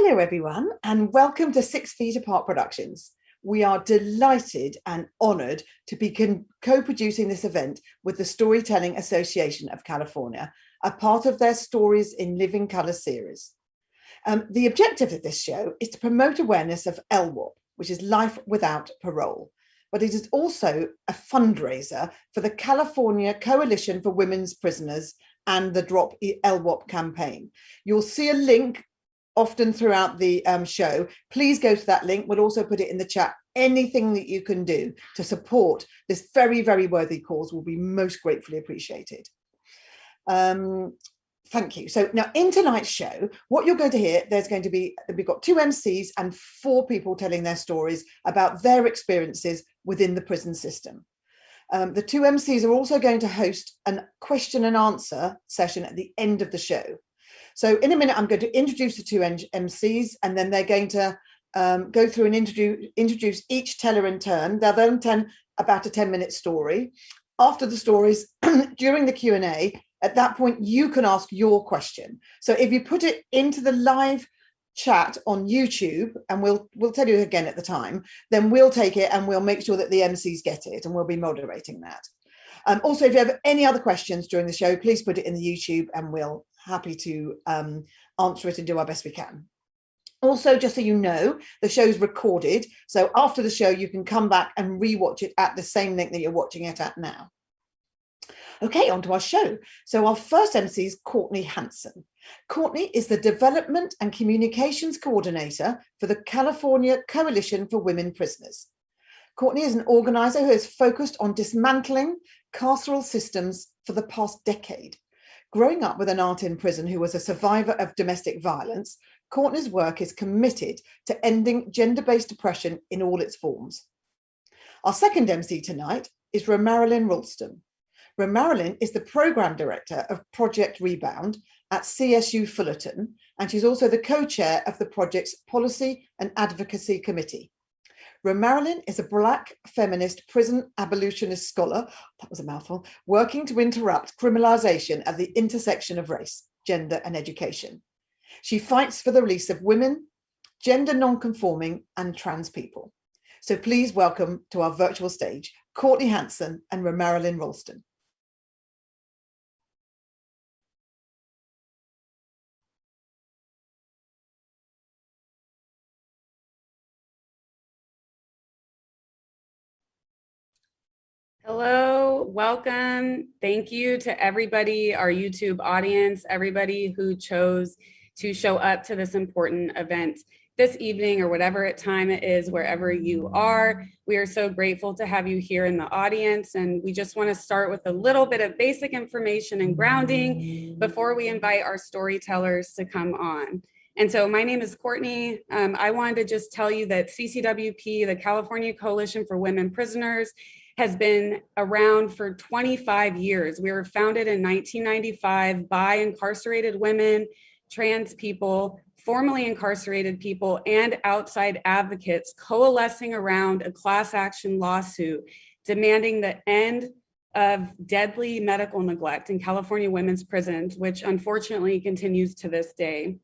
Hello, everyone, and welcome to 6 Feet Apart Productions. We are delighted and honoured to be co-producing this event with the Storytelling Association of California, a part of their Stories in Living Colour series. The objective of this show is to promote awareness of LWOP, which is Life Without Parole, but it is also a fundraiser for the California Coalition for Women's Prisoners and the Drop LWOP campaign. You'll see a link often throughout the show. Please go to that link. We'll also put it in the chat. Anything that you can do to support this very, very worthy cause will be most gratefully appreciated. Thank you. So now in tonight's show, what you're going to hear, we've got 2 MCs and 4 people telling their stories about their experiences within the prison system. The 2 MCs are also going to host a question and answer session at the end of the show. So in a minute, I'm going to introduce the 2 MCs, and then they're going to go through and introduce each teller in turn. They'll then tell about a 10-minute story. After the stories, during the Q&A, at that point, you can ask your question. So if you put it into the live chat on YouTube, and we'll tell you again at the time, then we'll take it and we'll make sure that the MCs get it, and we'll be moderating that. Also, if you have any other questions during the show, please put it in the YouTube and we'll happy to answer it and do our best we can. Also, just so you know, the show's recorded. So after the show, you can come back and rewatch it at the same link that you're watching it at now. Okay, on to our show. So our first MC is Courtney Hanson. Courtney is the Development and Communications Coordinator for the California Coalition for Women Prisoners. Courtney is an organizer who has focused on dismantling carceral systems for the past decade. Growing up with an aunt in prison who was a survivor of domestic violence, Courtney's work is committed to ending gender-based oppression in all its forms. Our second MC tonight is Romarilyn Ralston. Romarilyn is the Program Director of Project Rebound at CSU Fullerton, and she's also the co-chair of the project's Policy and Advocacy Committee. Romarilyn is a Black feminist prison abolitionist scholar, that was a mouthful, working to interrupt criminalization at the intersection of race, gender, and education. She fights for the release of women, gender non-conforming, and trans people. So please welcome to our virtual stage, Courtney Hanson and Romarilyn Ralston. Hello, welcome. Thank you to everybody, our YouTube audience, everybody who chose to show up to this important event this evening or whatever time it is, wherever you are. We are so grateful to have you here in the audience. And we just want to start with a little bit of basic information and grounding before we invite our storytellers to come on. And so my name is Courtney. I wanted to just tell you that CCWP, the California Coalition for Women Prisoners, has been around for 25 years. We were founded in 1995 by incarcerated women, trans people, formerly incarcerated people, and outside advocates coalescing around a class action lawsuit demanding the end of deadly medical neglect in California women's prisons, which unfortunately continues to this day.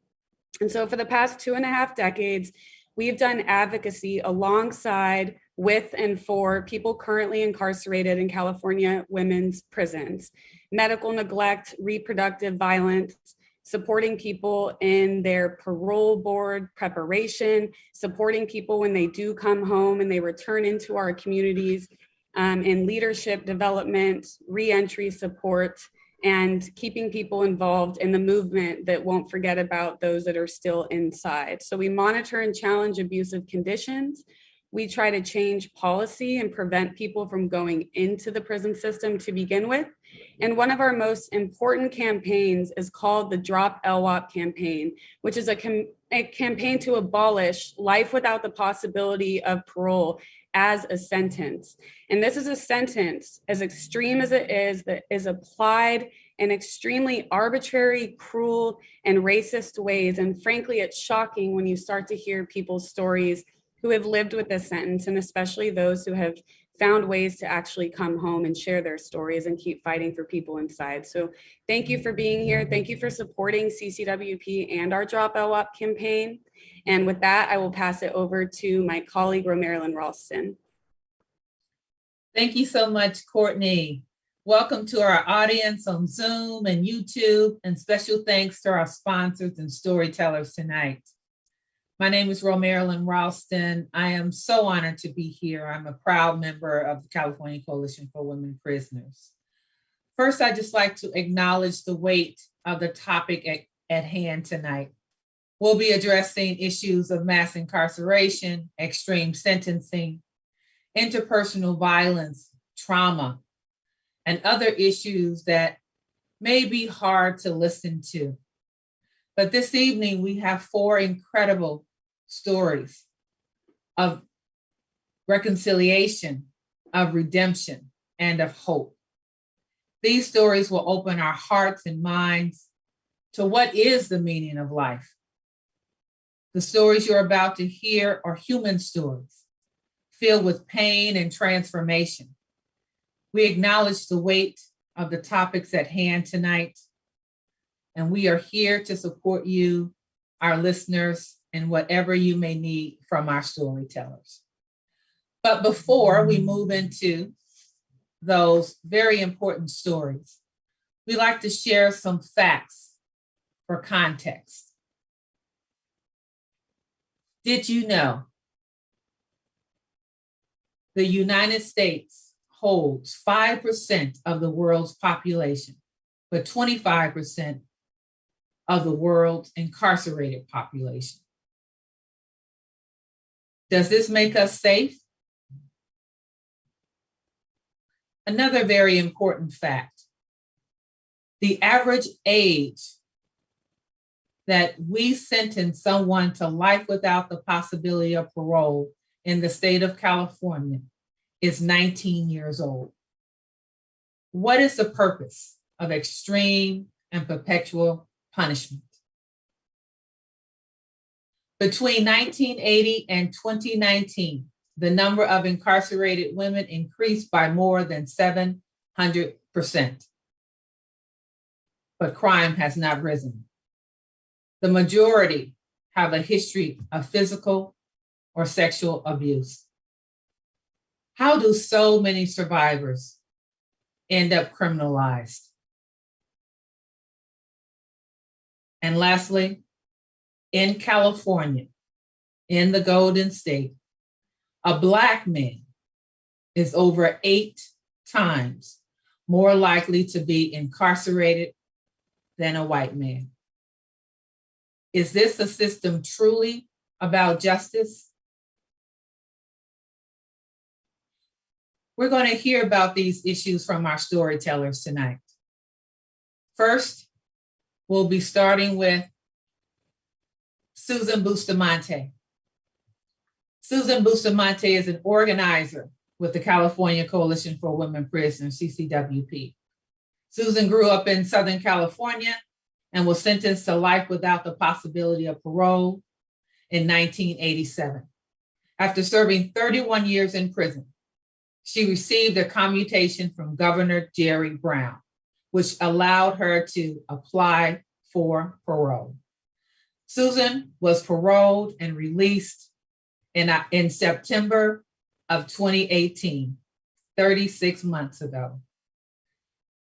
And so for the past 2.5 decades, we've done advocacy alongside, with, and for people currently incarcerated in California women's prisons. Medical neglect, reproductive violence, supporting people in their parole board preparation, supporting people when they do come home and they return into our communities, in leadership development, reentry support, and keeping people involved in the movement that won't forget about those that are still inside. So we monitor and challenge abusive conditions. We try to change policy and prevent people from going into the prison system to begin with. And one of our most important campaigns is called the Drop LWOP campaign, which is a campaign to abolish life without the possibility of parole as a sentence. And this is a sentence, as extreme as it is, that is applied in extremely arbitrary, cruel, and racist ways. And frankly, it's shocking when you start to hear people's stories who have lived with this sentence, and especially those who have found ways to actually come home and share their stories and keep fighting for people inside. So thank you for being here. Thank you for supporting CCWP and our Drop LWOP campaign. And with that, I will pass it over to my colleague, Romarilyn Ralston. Thank you so much, Courtney. Welcome to our audience on Zoom and YouTube, and special thanks to our sponsors and storytellers tonight. My name is Romarilyn Ralston. I am so honored to be here. I'm a proud member of the California Coalition for Women Prisoners. First, I'd just like to acknowledge the weight of the topic at hand tonight. We'll be addressing issues of mass incarceration, extreme sentencing, interpersonal violence, trauma, and other issues that may be hard to listen to. But this evening, we have 4 incredible stories of reconciliation, of redemption, and of hope. These stories will open our hearts and minds to what is the meaning of life. The stories you're about to hear are human stories, filled with pain and transformation. We acknowledge the weight of the topics at hand tonight, and we are here to support you, our listeners, and whatever you may need from our storytellers. But before we move into those very important stories, we like to share some facts for context. Did you know the United States holds 5% of the world's population, but 25% of the world's incarcerated population? Does this make us safe? Another very important fact, the average age that we sentence someone to life without the possibility of parole in the state of California is 19 years old. What is the purpose of extreme and perpetual punishment? Between 1980 and 2019, the number of incarcerated women increased by more than 700%. But crime has not risen. The majority have a history of physical or sexual abuse. How do so many survivors end up criminalized? And lastly, in California, in the Golden State, a Black man is over 8 times more likely to be incarcerated than a white man. Is this a system truly about justice? We're going to hear about these issues from our storytellers tonight. First, we'll be starting with Susan Bustamante. Susan Bustamante is an organizer with the California Coalition for Women Prisoners, CCWP. Susan grew up in Southern California and was sentenced to life without the possibility of parole in 1987. After serving 31 years in prison, she received a commutation from Governor Jerry Brown, which allowed her to apply for parole. Susan was paroled and released in September of 2018, 36 months ago.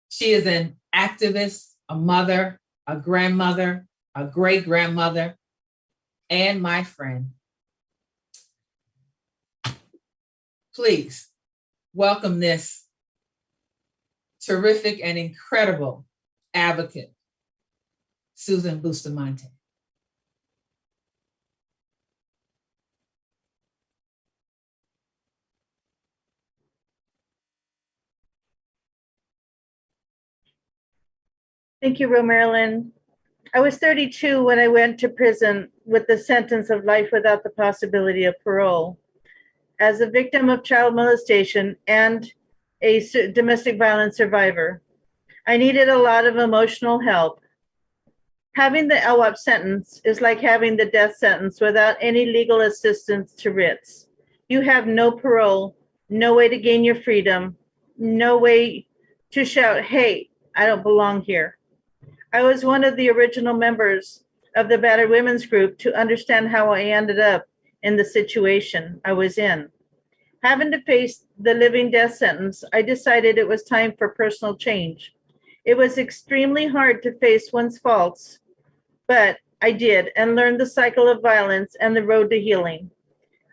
She is an activist, a mother, a grandmother, a great-grandmother, and my friend. Please welcome this terrific and incredible advocate, Susan Bustamante. Thank you, Romarilyn. I was 32 when I went to prison with the sentence of life without the possibility of parole. As a victim of child molestation and a domestic violence survivor, I needed a lot of emotional help. Having the LWAP sentence is like having the death sentence without any legal assistance to writs. You have no parole, no way to gain your freedom, no way to shout, "Hey, I don't belong here." I was one of the original members of the battered women's group to understand how I ended up in the situation I was in. Having to face the living death sentence, I decided it was time for personal change. It was extremely hard to face one's faults, but I did and learned the cycle of violence and the road to healing.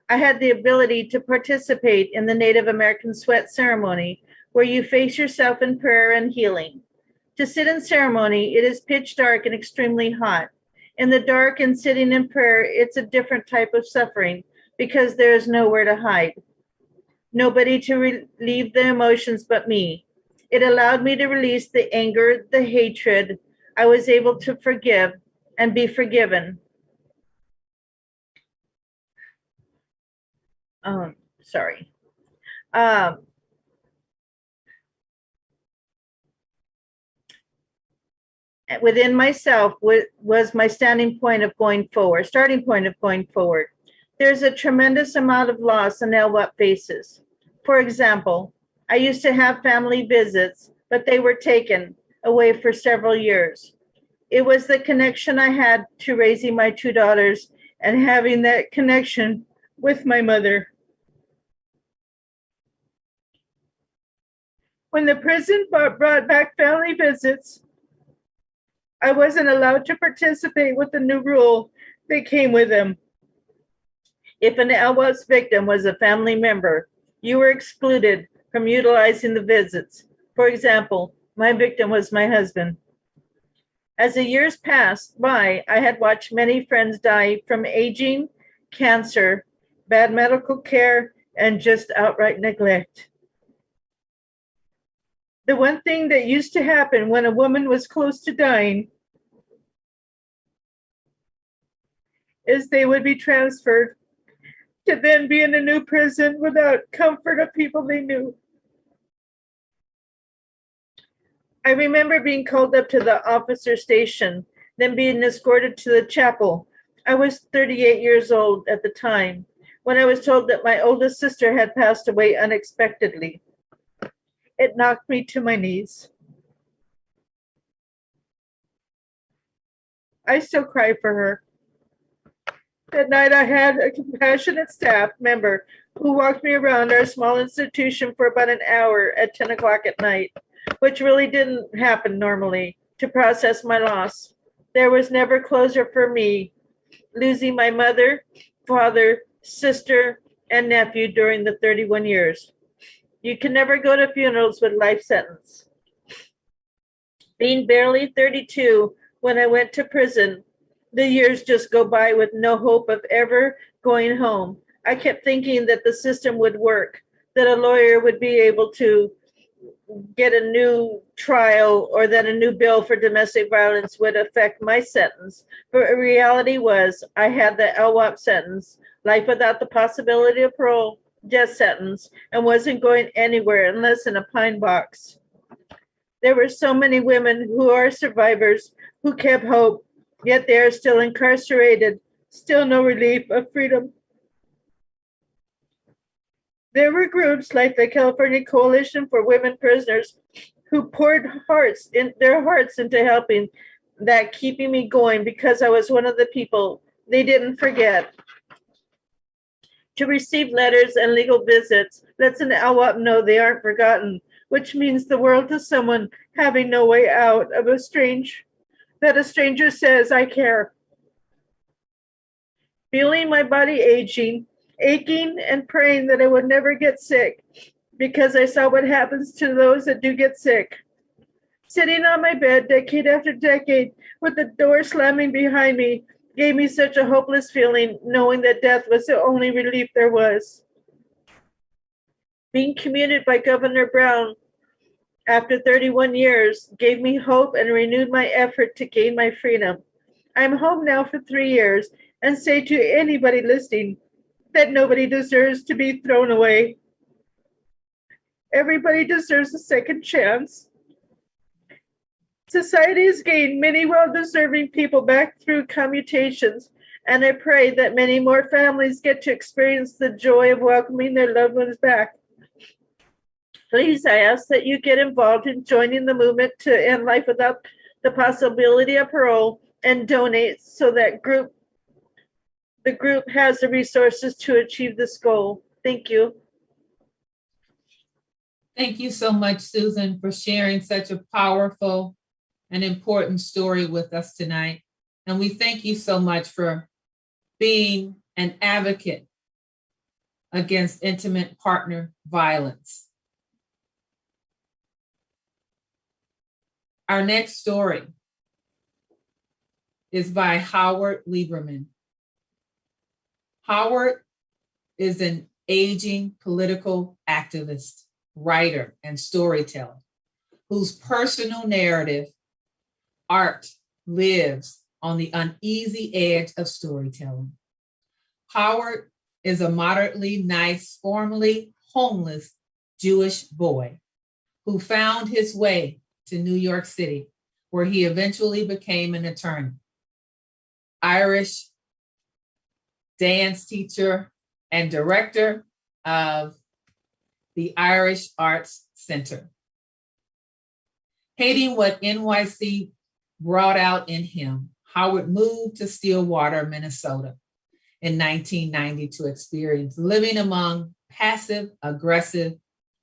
I had the ability to participate in the Native American sweat ceremony, where you face yourself in prayer and healing. To sit in ceremony, it is pitch dark and extremely hot. In the dark and sitting in prayer, it's a different type of suffering because there is nowhere to hide. Nobody to relieve the emotions but me. It allowed me to release the anger, the hatred. I was able to forgive and be forgiven. Sorry. Within myself was my starting point of going forward. There's a tremendous amount of loss in LWAP faces. For example, I used to have family visits, but they were taken away for several years. It was the connection I had to raising my two daughters and having that connection with my mother. When the prison brought back family visits, I wasn't allowed to participate with the new rule that came with them. If an LWAP's victim was a family member, you were excluded from utilizing the visits. For example, my victim was my husband. As the years passed by, I had watched many friends die from aging, cancer, bad medical care, and just outright neglect. The one thing that used to happen when a woman was close to dying is they would be transferred to then be in a new prison without comfort of people they knew. I remember being called up to the officer station, then being escorted to the chapel. I was 38 years old at the time when I was told that my oldest sister had passed away unexpectedly. It knocked me to my knees. I still cry for her. That night I had a compassionate staff member who walked me around our small institution for about an hour at 10 o'clock at night, which really didn't happen normally, to process my loss. There was never closure for me, losing my mother, father, sister, and nephew during the 31 years. You can never go to funerals with life sentence. Being barely 32 when I went to prison, the years just go by with no hope of ever going home. I kept thinking that the system would work, that a lawyer would be able to get a new trial or that a new bill for domestic violence would affect my sentence. But the reality was I had the LWAP sentence, life without the possibility of parole, death sentence, and wasn't going anywhere unless in a pine box. There were so many women who are survivors who kept hope, yet they are still incarcerated, still no relief of freedom. There were groups like the California Coalition for Women Prisoners who poured their hearts into helping, that keeping me going because I was one of the people they didn't forget. To receive letters and legal visits lets an LWAP know they aren't forgotten, which means the world to someone having no way out of a stranger says, I care. Feeling my body aging, aching and praying that I would never get sick because I saw what happens to those that do get sick. Sitting on my bed decade after decade with the door slamming behind me gave me such a hopeless feeling, knowing that death was the only relief there was. Being commuted by Governor Brown after 31 years gave me hope and renewed my effort to gain my freedom. I'm home now for 3 years and say to anybody listening that nobody deserves to be thrown away. Everybody deserves a second chance. Society has gained many well-deserving people back through commutations, and I pray that many more families get to experience the joy of welcoming their loved ones back. Please, I ask that you get involved in joining the movement to end life without the possibility of parole and donate so that the group has the resources to achieve this goal. Thank you. Thank you so much, Susan, for sharing such a powerful and important story with us tonight. And we thank you so much for being an advocate against intimate partner violence. Our next story is by Howard Lieberman. Howard is an aging political activist, writer, and storyteller whose personal narrative, art, lives on the uneasy edge of storytelling. Howard is a moderately nice, formerly homeless Jewish boy who found his way to New York City, where he eventually became an attorney, Irish dance teacher, and director of the Irish Arts Center. Hating what NYC brought out in him, Howard moved to Stillwater, Minnesota in 1990 to experience living among passive, aggressive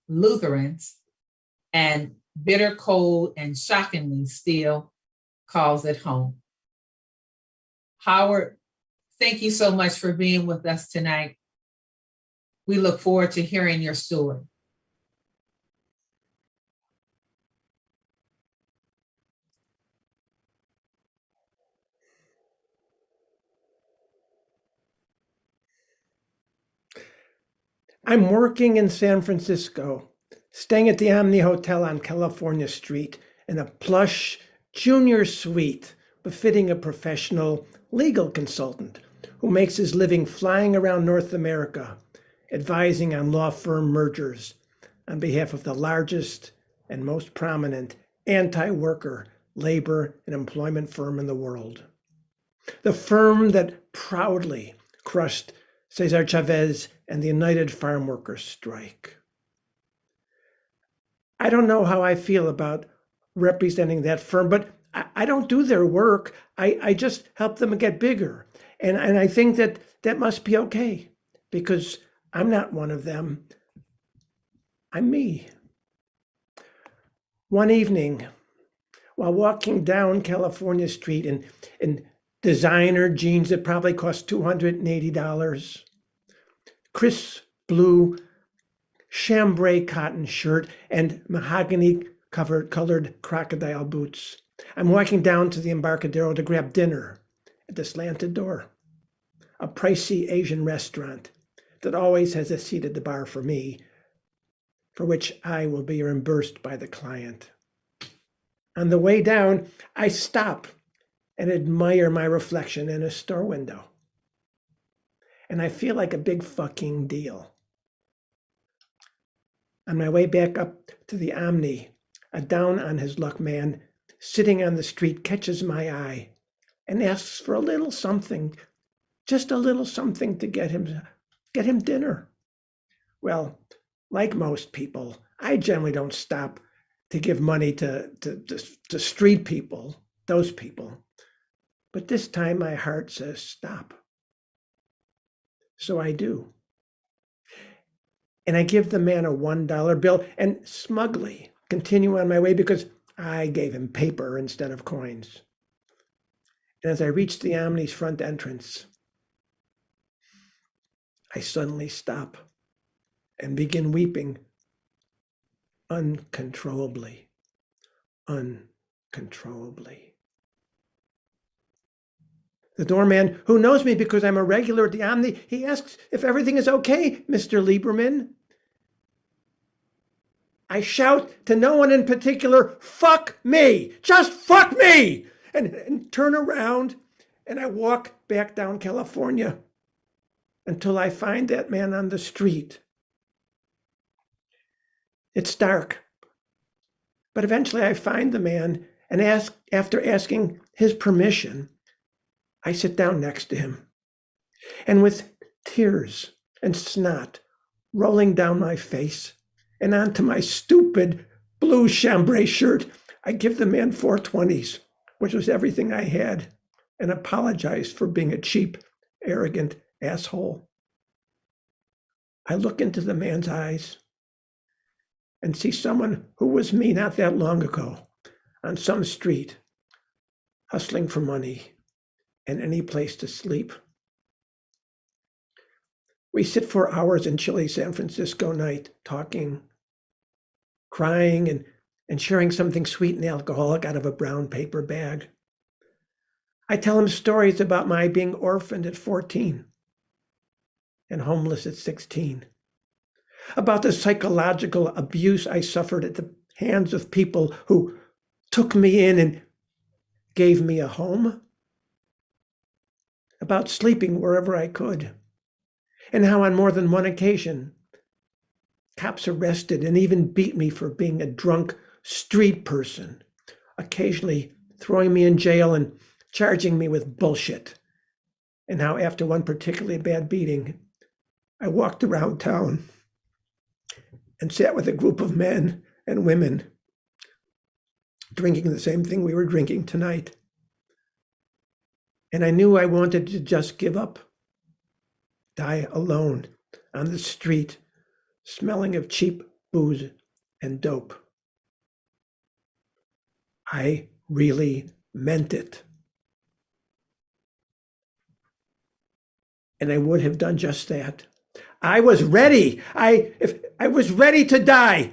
Lutherans and bitter cold and shockingly still calls it home. Howard, thank you so much for being with us tonight. We look forward to hearing your story. I'm working in San Francisco, staying at the Omni Hotel on California Street in a plush junior suite befitting a professional legal consultant who makes his living flying around North America, advising on law firm mergers on behalf of the largest and most prominent anti-worker labor and employment firm in the world. The firm that proudly crushed Cesar Chavez and the United Farm Workers strike. I don't know how I feel about representing that firm, but I don't do their work. I just help them get bigger. And I think that must be okay because I'm not one of them. I'm me. One evening, while walking down California Street in designer jeans that probably cost $280, crisp blue chambray cotton shirt, and mahogany colored crocodile boots, I'm walking down to the Embarcadero to grab dinner at the slanted door, a pricey Asian restaurant that always has a seat at the bar for me, for which I will be reimbursed by the client. On the way down, I stop and admire my reflection in a store window. And I feel like a big fucking deal. On my way back up to the Omni, a down-on-his-luck man sitting on the street catches my eye and asks for a little something, just a little something to get him dinner. Well, like most people, I generally don't stop to give money to street people, those people. But this time my heart says stop. So I do. And I give the man a $1 bill and smugly continue on my way because I gave him paper instead of coins. And as I reach the Omni's front entrance, I suddenly stop and begin weeping uncontrollably. The doorman, who knows me because I'm a regular at the Omni, he asks if everything is okay, Mr. Lieberman. I shout to no one in particular, fuck me, just fuck me, and turn around and I walk back down California until I find that man on the street. It's dark, but eventually I find the man and after asking his permission, I sit down next to him, and with tears and snot rolling down my face and onto my stupid blue chambray shirt, I give the man 420s, which was everything I had. and apologized for being a cheap, arrogant asshole. I look into the man's eyes and see someone who was me not that long ago on some street, hustling for money and any place to sleep. We sit for hours in chilly San Francisco night, talking, crying, and sharing something sweet and alcoholic out of a brown paper bag. I tell him stories about my being orphaned at 14 and homeless at 16, about the psychological abuse I suffered at the hands of people who took me in and gave me a home, about sleeping wherever I could, and how on more than one occasion, cops arrested and even beat me for being a drunk street person, occasionally throwing me in jail and charging me with bullshit. And how after one particularly bad beating, I walked around town and sat with a group of men and women drinking the same thing we were drinking tonight. And I knew I wanted to just give up, die alone on the street, smelling of cheap booze and dope. I really meant it. And I would have done just that. I was ready. I was ready to die.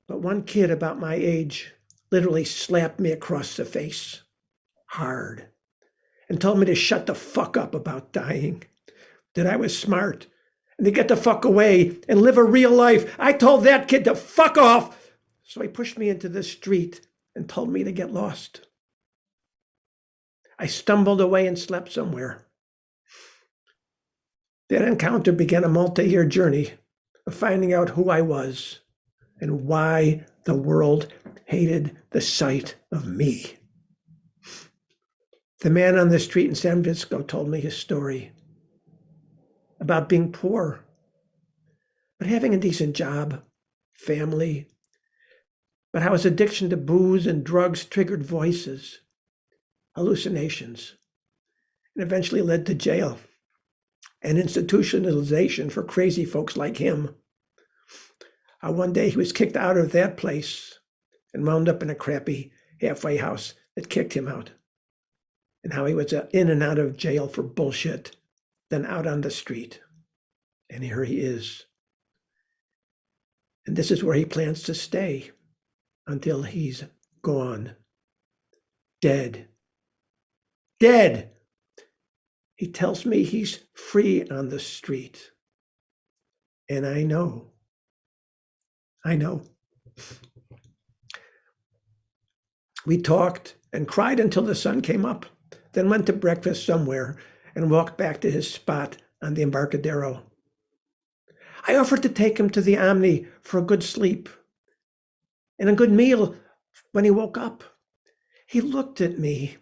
But one kid about my age literally slapped me across the face hard and told me to shut the fuck up about dying, that I was smart and to get the fuck away and live a real life. I told that kid to fuck off. So he pushed me into the street and told me to get lost. I stumbled away and slept somewhere. That encounter began a multi-year journey of finding out who I was and why the world hated the sight of me. The man on the street in San Francisco told me his story about being poor, but having a decent job, family, but how his addiction to booze and drugs triggered voices, hallucinations, and eventually led to jail and institutionalization for crazy folks like him. How one day he was kicked out of that place and wound up in a crappy halfway house that kicked him out. And how he was in and out of jail for bullshit, then out on the street. And here he is. And this is where he plans to stay until he's gone. Dead. Dead. He tells me he's free on the street. And I know. We talked and cried until the sun came up, then went to breakfast somewhere and walked back to his spot on the Embarcadero. I offered to take him to the Omni for a good sleep and a good meal when he woke up. He looked at me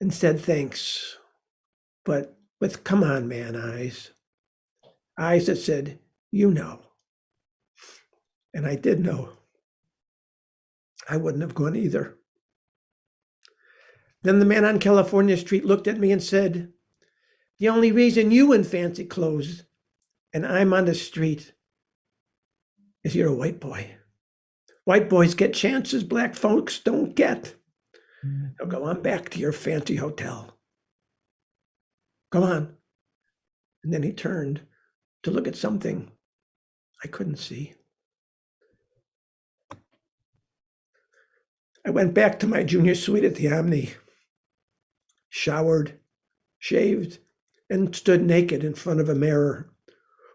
and said thanks, but with come on man eyes. Eyes that said, you know. And I did know. I wouldn't have gone either. Then the man on California Street looked at me and said, the only reason you in fancy clothes and I'm on the street is you're a white boy. White boys get chances black folks don't get. Now go on back to your fancy hotel. Go on. And then he turned to look at something I couldn't see. I went back to my junior suite at the Omni, showered, shaved, and stood naked in front of a mirror.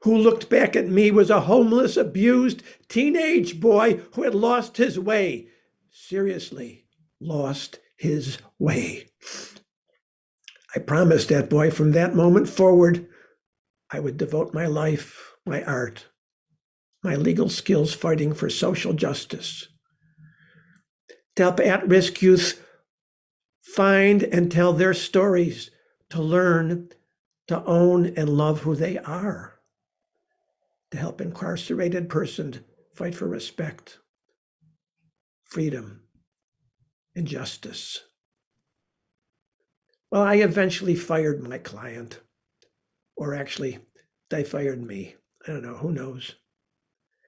Who looked back at me was a homeless, abused teenage boy who had lost his way. Seriously, lost his way. I promised that boy from that moment forward, I would devote my life, my art, my legal skills fighting for social justice, to help at-risk youth find and tell their stories, to learn, to own and love who they are, to help incarcerated persons fight for respect, freedom, and justice. Well, I eventually fired my client, or actually, they fired me. I don't know, who knows?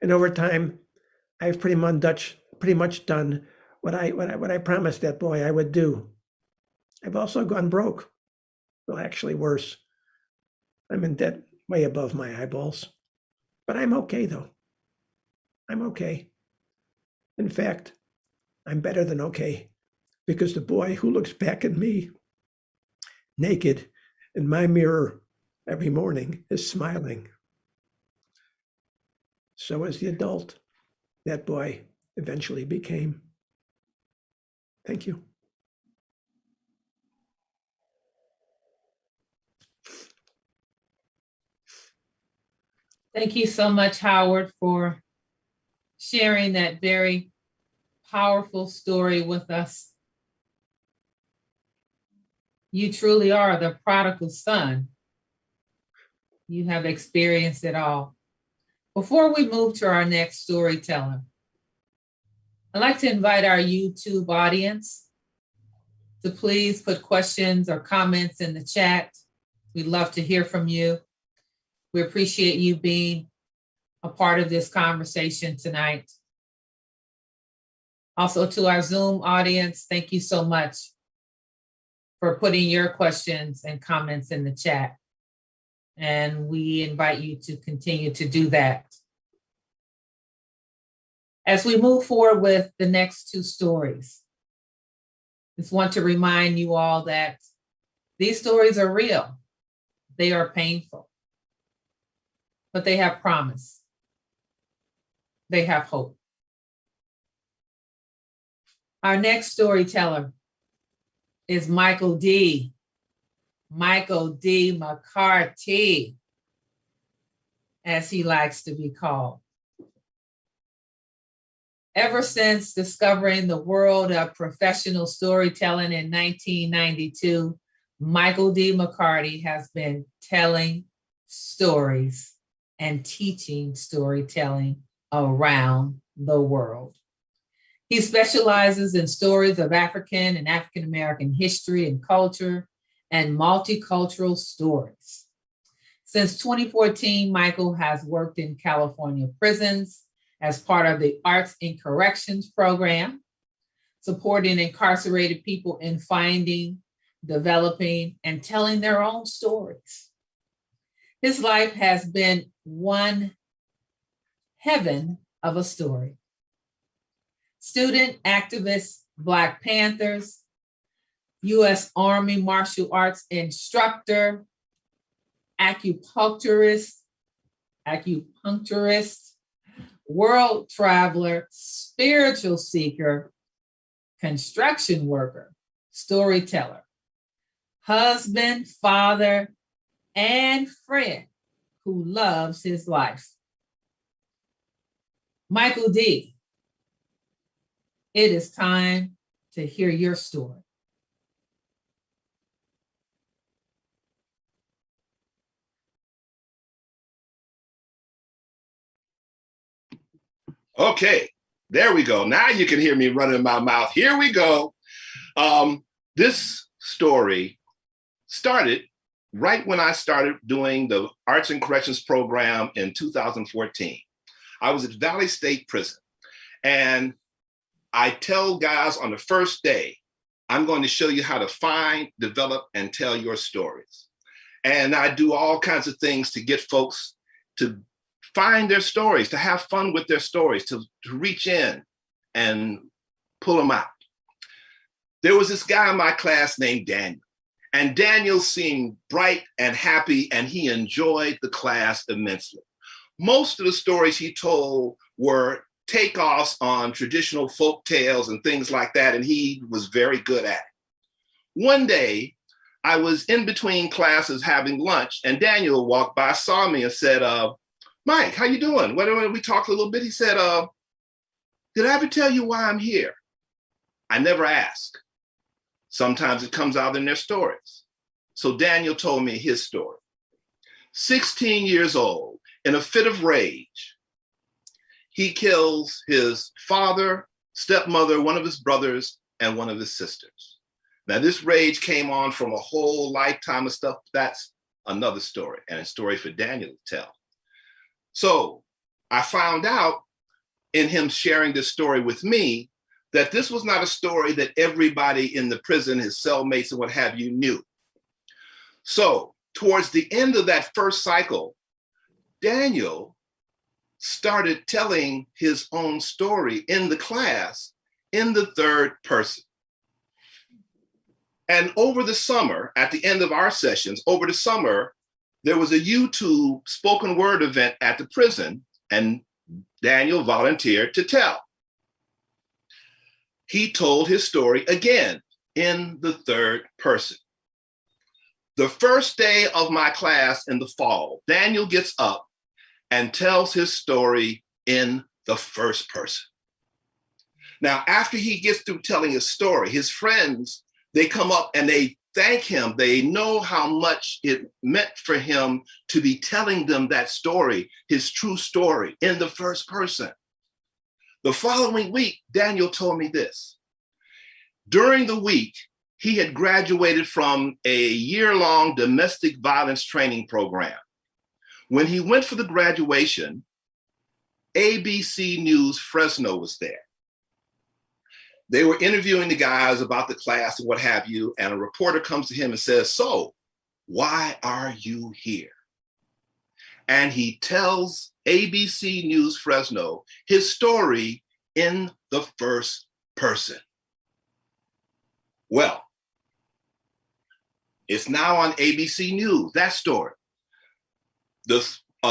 And over time, I've pretty much done what I promised that boy I would do. I've also gone broke. Well, actually, worse. I'm in debt way above my eyeballs. But I'm okay, though. I'm okay. In fact, I'm better than okay, because the boy who looks back at me naked in my mirror every morning is smiling. So is the adult that boy eventually became. Thank you. Thank you so much, Howard, for sharing that very powerful story with us. You truly are the prodigal son. You have experienced it all. Before we move to our next storyteller, I'd like to invite our YouTube audience to please put questions or comments in the chat. We'd love to hear from you. We appreciate you being a part of this conversation tonight. Also to our Zoom audience, thank you so much for putting your questions and comments in the chat. And we invite you to continue to do that. As we move forward with the next two stories, I just want to remind you all that these stories are real. They are painful, but they have promise. They have hope. Our next storyteller is Michael D. Michael D. McCarty, as he likes to be called. Ever since discovering the world of professional storytelling in 1992, Michael D. McCarty has been telling stories and teaching storytelling around the world. He specializes in stories of African and African American history and culture and multicultural stories. Since 2014, Michael has worked in California prisons as part of the Arts in Corrections program, supporting incarcerated people in finding, developing, and telling their own stories. His life has been one heaven of a story. Student, activist, Black Panthers, U.S. Army martial arts instructor, acupuncturist, world traveler, spiritual seeker, construction worker, storyteller, husband, father, and friend who loves his life. Michael D., it is time to hear your story. Okay, there we go. Now you can hear me running my mouth. Here we go. This story started right when I started doing the Arts and Corrections program in 2014. I was at Valley State Prison, and I tell guys on the first day, I'm going to show you how to find, develop, and tell your stories. And I do all kinds of things to get folks to find their stories, to have fun with their stories, to reach in and pull them out. There was this guy in my class named Daniel, and Daniel seemed bright and happy, and he enjoyed the class immensely. Most of the stories he told were takeoffs on traditional folk tales and things like that, and he was very good at it. One day, I was in between classes having lunch, and Daniel walked by, saw me, and said, Mike, how you doing? When we talked a little bit, he said, did I ever tell you why I'm here? I never ask. Sometimes it comes out in their stories. So Daniel told me his story. 16 years old, in a fit of rage, he kills his father, stepmother, one of his brothers, and one of his sisters. Now, this rage came on from a whole lifetime of stuff. That's another story, and a story for Daniel to tell. So I found out in him sharing this story with me that this was not a story that everybody in the prison, his cellmates and what have you, knew. So towards the end of that first cycle, Daniel started telling his own story in the class in the third person. And over the summer, at the end of our sessions, over the summer, there was a YouTube spoken word event at the prison, and Daniel volunteered to tell. He told his story again in the third person. The first day of my class in the fall, Daniel gets up and tells his story in the first person. Now, after he gets through telling his story, his friends, they come up and they thank him. They know how much it meant for him to be telling them that story, his true story, in the first person. The following week, Daniel told me this. During the week, he had graduated from a year-long domestic violence training program. When he went for the graduation, ABC News Fresno was there. They were interviewing the guys about the class and what have you, and a reporter comes to him and says, "So, why are you here?" And he tells ABC News Fresno his story in the first person. Well, it's now on ABC News, that story. The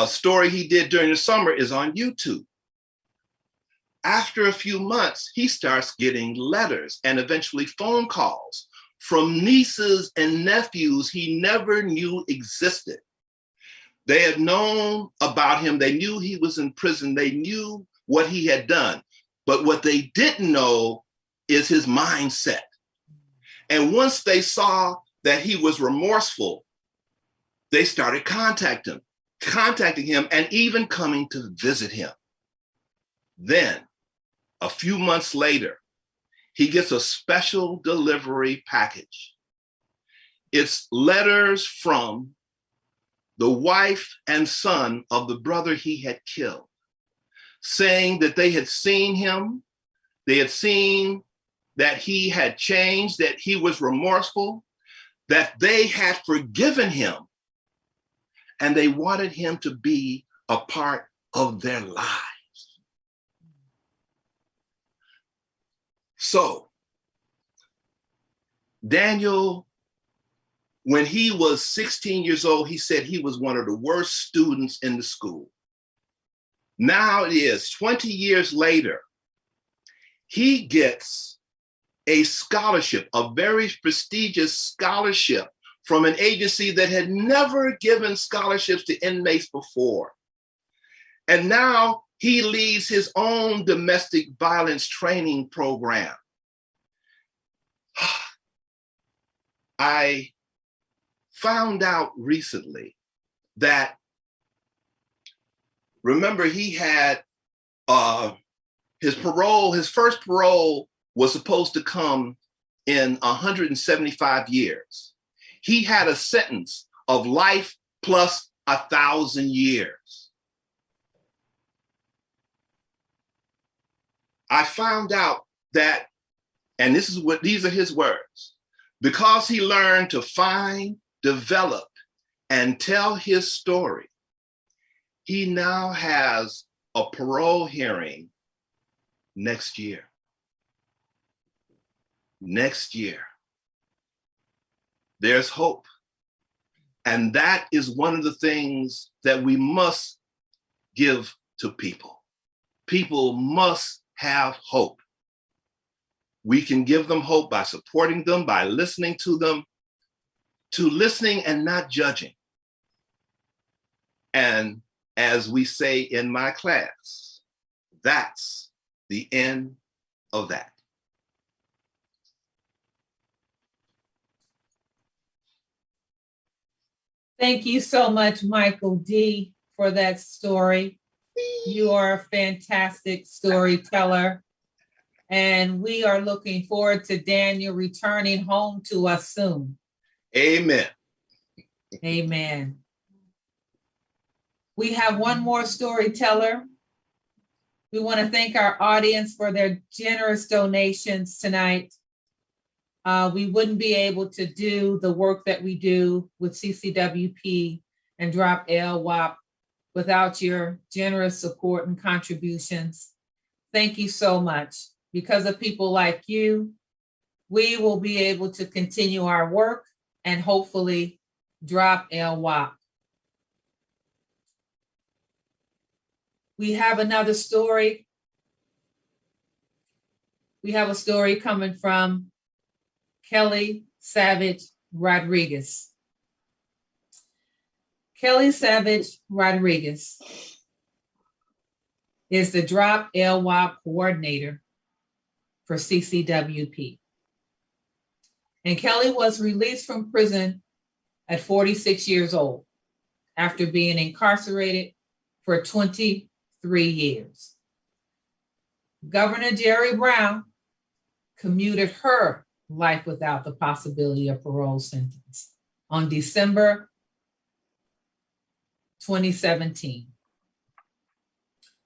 story he did during the summer is on YouTube. After a few months, he starts getting letters and eventually phone calls from nieces and nephews he never knew existed. They had known about him. They knew he was in prison. They knew what he had done. But what they didn't know is his mindset. And once they saw that he was remorseful, they started contacting him and even coming to visit him. Then, a few months later, he gets a special delivery package. It's letters from the wife and son of the brother he had killed, saying that they had seen him, they had seen that he had changed, that he was remorseful, that they had forgiven him, and they wanted him to be a part of their lives. So, Daniel, when he was 16 years old, he said he was one of the worst students in the school. Now it is 20 years later, he gets a scholarship, a very prestigious scholarship from an agency that had never given scholarships to inmates before. And now he leads his own domestic violence training program. I found out recently that, remember, he had his first parole was supposed to come in 175 years. He had a sentence of life plus 1,000 years. I found out that, and these are his words, because he learned to find, develop, and tell his story, he now has a parole hearing next year. Next year. There's hope. And that is one of the things that we must give to people. People must have hope. We can give them hope by supporting them, by listening to them, to listening and not judging. And as we say in my class, that's the end of that. Thank you so much, Michael D., for that story. You are a fantastic storyteller. And we are looking forward to Daniel returning home to us soon. Amen. Amen. We have one more storyteller. We want to thank our audience for their generous donations tonight. We wouldn't be able to do the work that we do with CCWP and Drop LWAP without your generous support and contributions. Thank you so much. Because of people like you, we will be able to continue our work and hopefully drop LWAP. We have another story. We have a story coming from Kelly Savage Rodriguez. Kelly Savage Rodriguez is the Drop LWAP coordinator for CCWP. And Kelly was released from prison at 46 years old after being incarcerated for 23 years. Governor Jerry Brown commuted her life without the possibility of parole sentence on December 2017,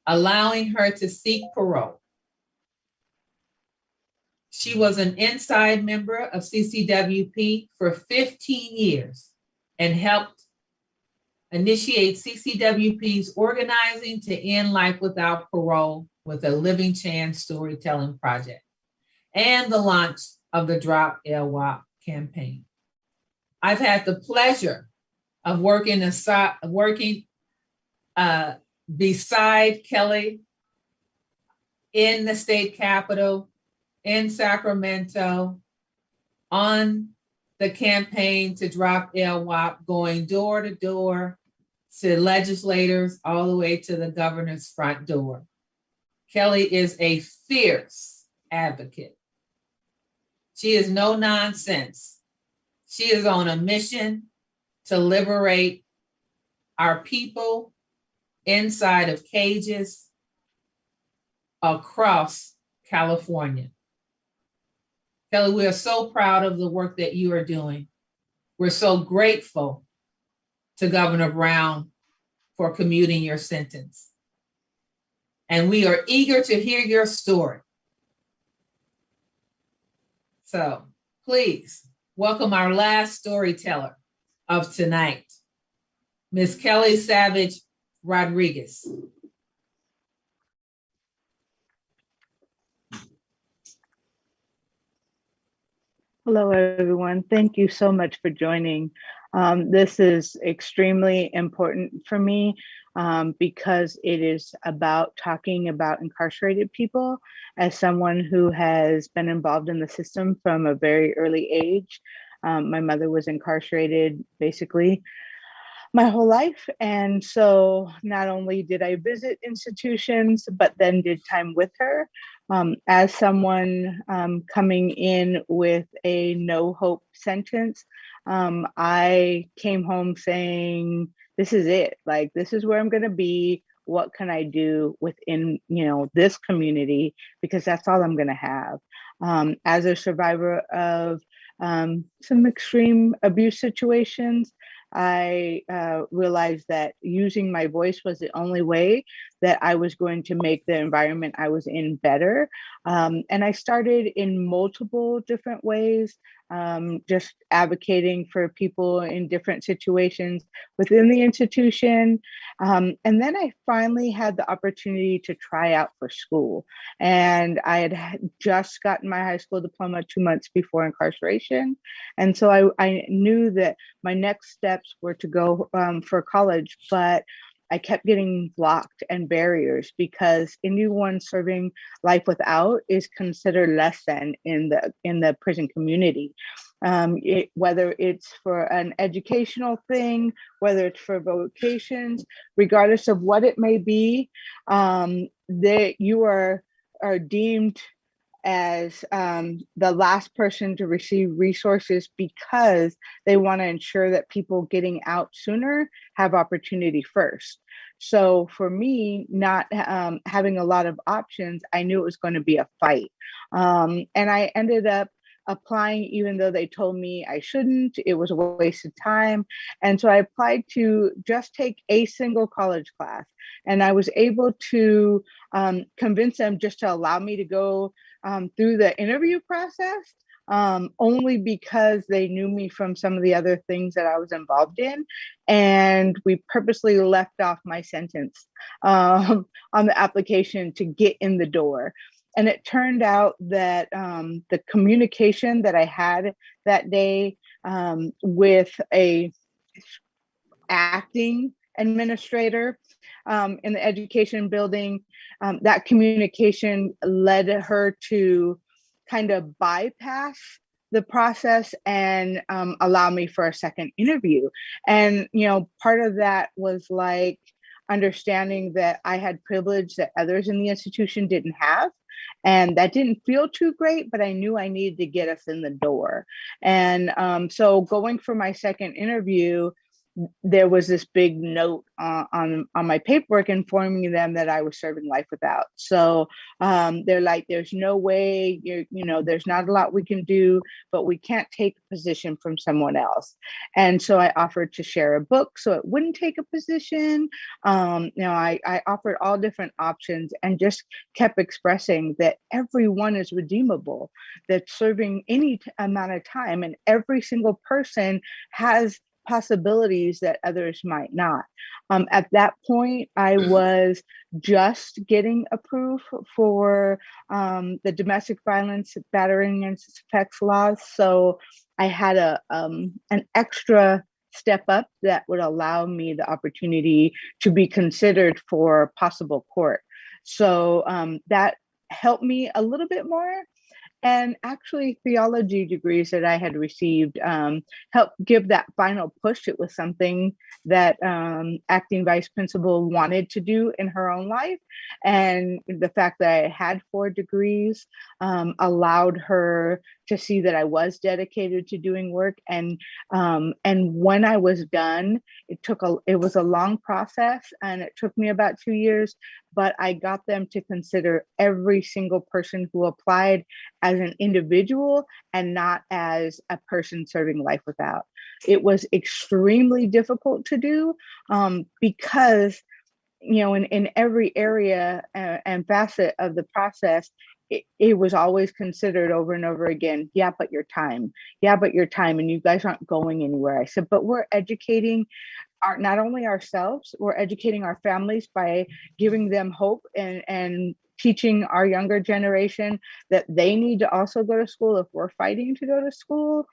allowing her to seek parole. She was an inside member of CCWP for 15 years and helped initiate CCWP's organizing to end life without parole with a Living Chance storytelling project and the launch of the Drop LWAP campaign. I've had the pleasure of working beside Kelly in the state capitol, in Sacramento, on the campaign to drop LWAP, going door to door to legislators all the way to the governor's front door. Kelly is a fierce advocate. She is no nonsense. She is on a mission to liberate our people inside of cages across California. Kelly, we are so proud of the work that you are doing. We're so grateful to Governor Brown for commuting your sentence. And we are eager to hear your story. So please welcome our last storyteller of tonight, Ms. Kelly Savage Rodriguez. Hello, everyone. Thank you so much for joining. This is extremely important for me because it is about talking about incarcerated people. As someone who has been involved in the system from a very early age, my mother was incarcerated basically my whole life. And so not only did I visit institutions, but then did time with her. As someone coming in with a no hope sentence, I came home saying, this is it. Like, this is where I'm going to be. What can I do within, this community? Because that's all I'm going to have. As a survivor of some extreme abuse situations, I realized that using my voice was the only way that I was going to make the environment I was in better. And I started in multiple different ways, just advocating for people in different situations within the institution. And then I finally had the opportunity to try out for school. And I had just gotten my high school diploma 2 months before incarceration. And so I knew that my next steps were to go for college, but I kept getting blocked and barriers because anyone serving life without is considered less than in the prison community. Whether it's for an educational thing, whether it's for vocations, regardless of what it may be, that you are deemed as the last person to receive resources because they want to ensure that people getting out sooner have opportunity first. So for me, not having a lot of options, I knew it was going to be a fight. And I ended up applying even though they told me I shouldn't. It was a waste of time. And so I applied to just take a single college class. And I was able to convince them just to allow me to go through the interview process, only because they knew me from some of the other things that I was involved in. And we purposely left off my sentence on the application to get in the door. And it turned out that the communication that I had that day with a acting administrator in the education building, that communication led her to kind of bypass the process and allow me for a second interview. And, part of that was like understanding that I had privilege that others in the institution didn't have. And that didn't feel too great, but I knew I needed to get us in the door. And so going for my second interview, there was this big note on my paperwork informing them that I was serving life without. So they're like, there's no way, there's not a lot we can do, but we can't take a position from someone else. And so I offered to share a book so it wouldn't take a position. I offered all different options and just kept expressing that everyone is redeemable, that serving any amount of time and every single person has possibilities that others might not. At that point, I was just getting approved for the domestic violence, battering, and sex laws. So I had an extra step up that would allow me the opportunity to be considered for possible court. So that helped me a little bit more. And actually, theology degrees that I had received helped give that final push. It was something that acting vice principal wanted to do in her own life. And the fact that I had 4 degrees allowed her to see that I was dedicated to doing work. And when I was done, it was a long process, and it took me about 2 years, but I got them to consider every single person who applied as an individual and not as a person serving life without. It was extremely difficult to do because, in every area and facet of the process, it was always considered over and over again, yeah, but your time. Yeah, but your time. And you guys aren't going anywhere. I said, but we're educating not only ourselves, we're educating our families by giving them hope and teaching our younger generation that they need to also go to school if we're fighting to go to school.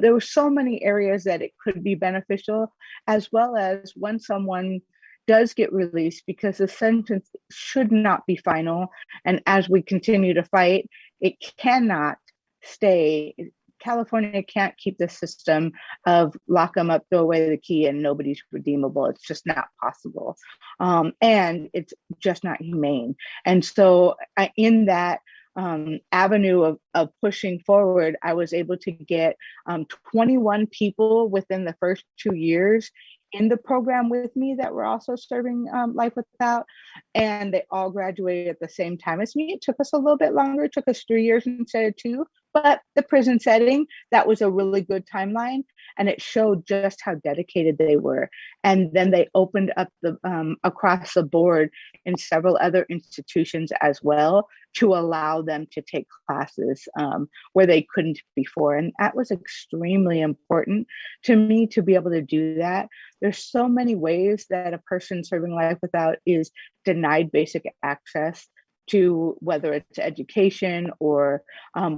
There were so many areas that it could be beneficial, as well as when someone does get released, because the sentence should not be final. And as we continue to fight, it cannot stay. California can't keep the system of lock them up, throw away the key, and nobody's redeemable. It's just not possible. And it's just not humane. And so in that avenue of pushing forward, I was able to get 21 people within the first 2 years in the program with me that were also serving life without, and they all graduated at the same time as me. It took us a little bit longer. It took us 3 years instead of 2, but the prison setting, that was a really good timeline, and it showed just how dedicated they were. And then they opened up the across the board in several other institutions as well to allow them to take classes where they couldn't before. And that was extremely important to me to be able to do that. There's so many ways that a person serving life without is denied basic access to, whether it's education or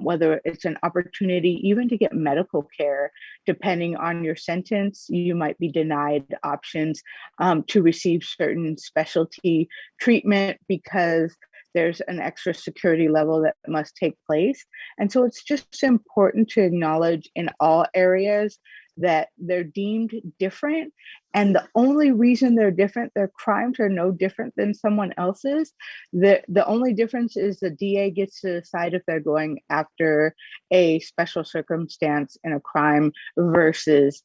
whether it's an opportunity even to get medical care. Depending on your sentence, you might be denied options to receive certain specialty treatment because there's an extra security level that must take place. And so it's just important to acknowledge in all areas that they're deemed different. And the only reason they're different, their crimes are no different than someone else's. The only difference is the DA gets to decide if they're going after a special circumstance in a crime versus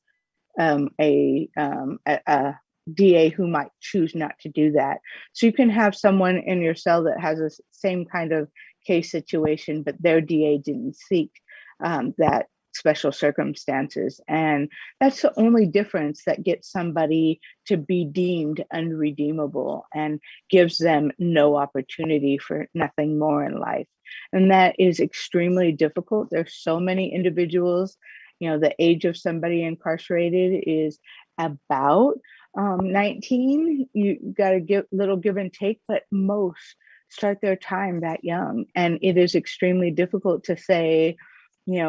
a DA who might choose not to do that. So you can have someone in your cell that has the same kind of case situation, but their DA didn't seek that special circumstances. And that's the only difference that gets somebody to be deemed unredeemable and gives them no opportunity for nothing more in life. And that is extremely difficult. There's so many individuals, the age of somebody incarcerated is about 19. You got to give little give and take, but most start their time that young. And it is extremely difficult to say,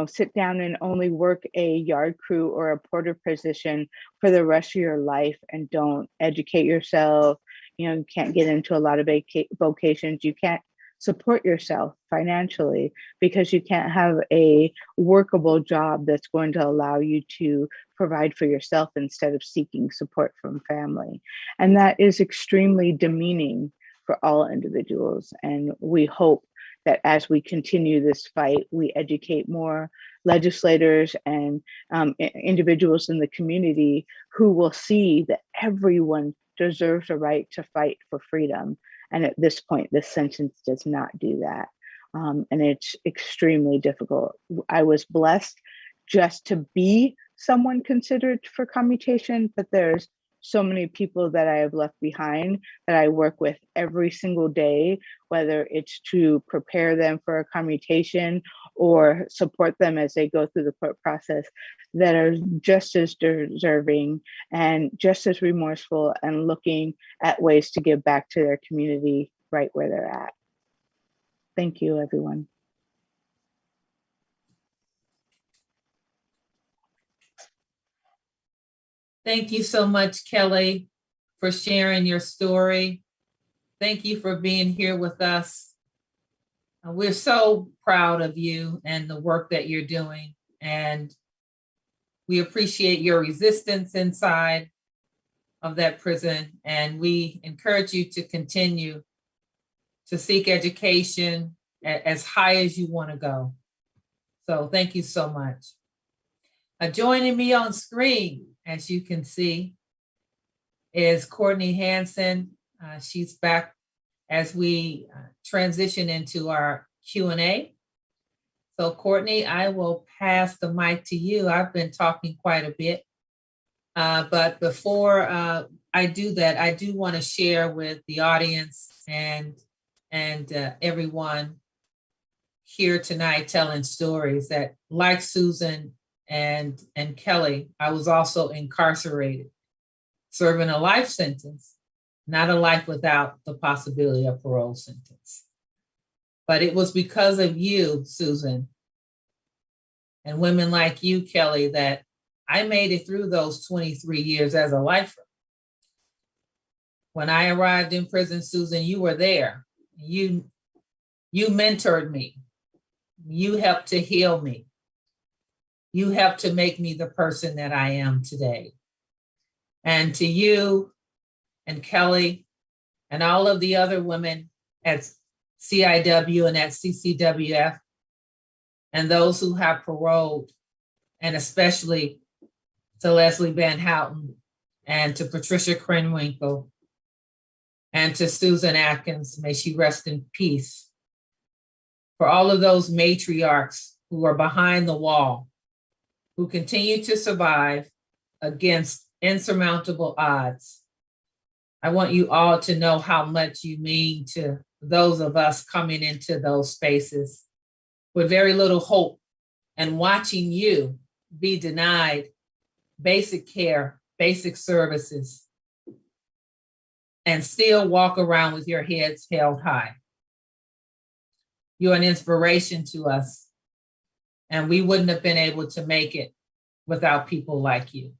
sit down and only work a yard crew or a porter position for the rest of your life and don't educate yourself. You can't get into a lot of vocations. You can't support yourself financially because you can't have a workable job that's going to allow you to provide for yourself instead of seeking support from family. And that is extremely demeaning for all individuals. And we hope that as we continue this fight, we educate more legislators and individuals in the community who will see that everyone deserves a right to fight for freedom. And at this point, this sentence does not do that. And it's extremely difficult. I was blessed just to be someone considered for commutation, but there's so many people that I have left behind that I work with every single day, whether it's to prepare them for a commutation or support them as they go through the court process, that are just as deserving and just as remorseful and looking at ways to give back to their community right where they're at. Thank you, everyone. Thank you so much, Kelly, for sharing your story. Thank you for being here with us. We're so proud of you and the work that you're doing. And we appreciate your resistance inside of that prison. And we encourage you to continue to seek education as high as you want to go. So thank you so much. Joining me on screen, as you can see, is Courtney Hansen. She's back as we transition into our Q&A. So Courtney, I will pass the mic to you. I've been talking quite a bit, but before I do that, I do want to share with the audience and everyone here tonight telling stories that, like Susan and Kelly, I was also incarcerated, serving a life sentence, not a life without the possibility of parole sentence. But it was because of you, Susan, and women like you, Kelly, that I made it through those 23 years as a lifer. When I arrived in prison, Susan, you were there. You mentored me. You helped to heal me. You helped to make me the person that I am today. And to you and Kelly and all of the other women at CIW and at CCWF and those who have paroled, and especially to Leslie Van Houten and to Patricia Krenwinkel and to Susan Atkins, may she rest in peace, for all of those matriarchs who are behind the wall, who continue to survive against insurmountable odds. I want you all to know how much you mean to those of us coming into those spaces with very little hope and watching you be denied basic care, basic services, and still walk around with your heads held high. You're an inspiration to us, and we wouldn't have been able to make it without people like you.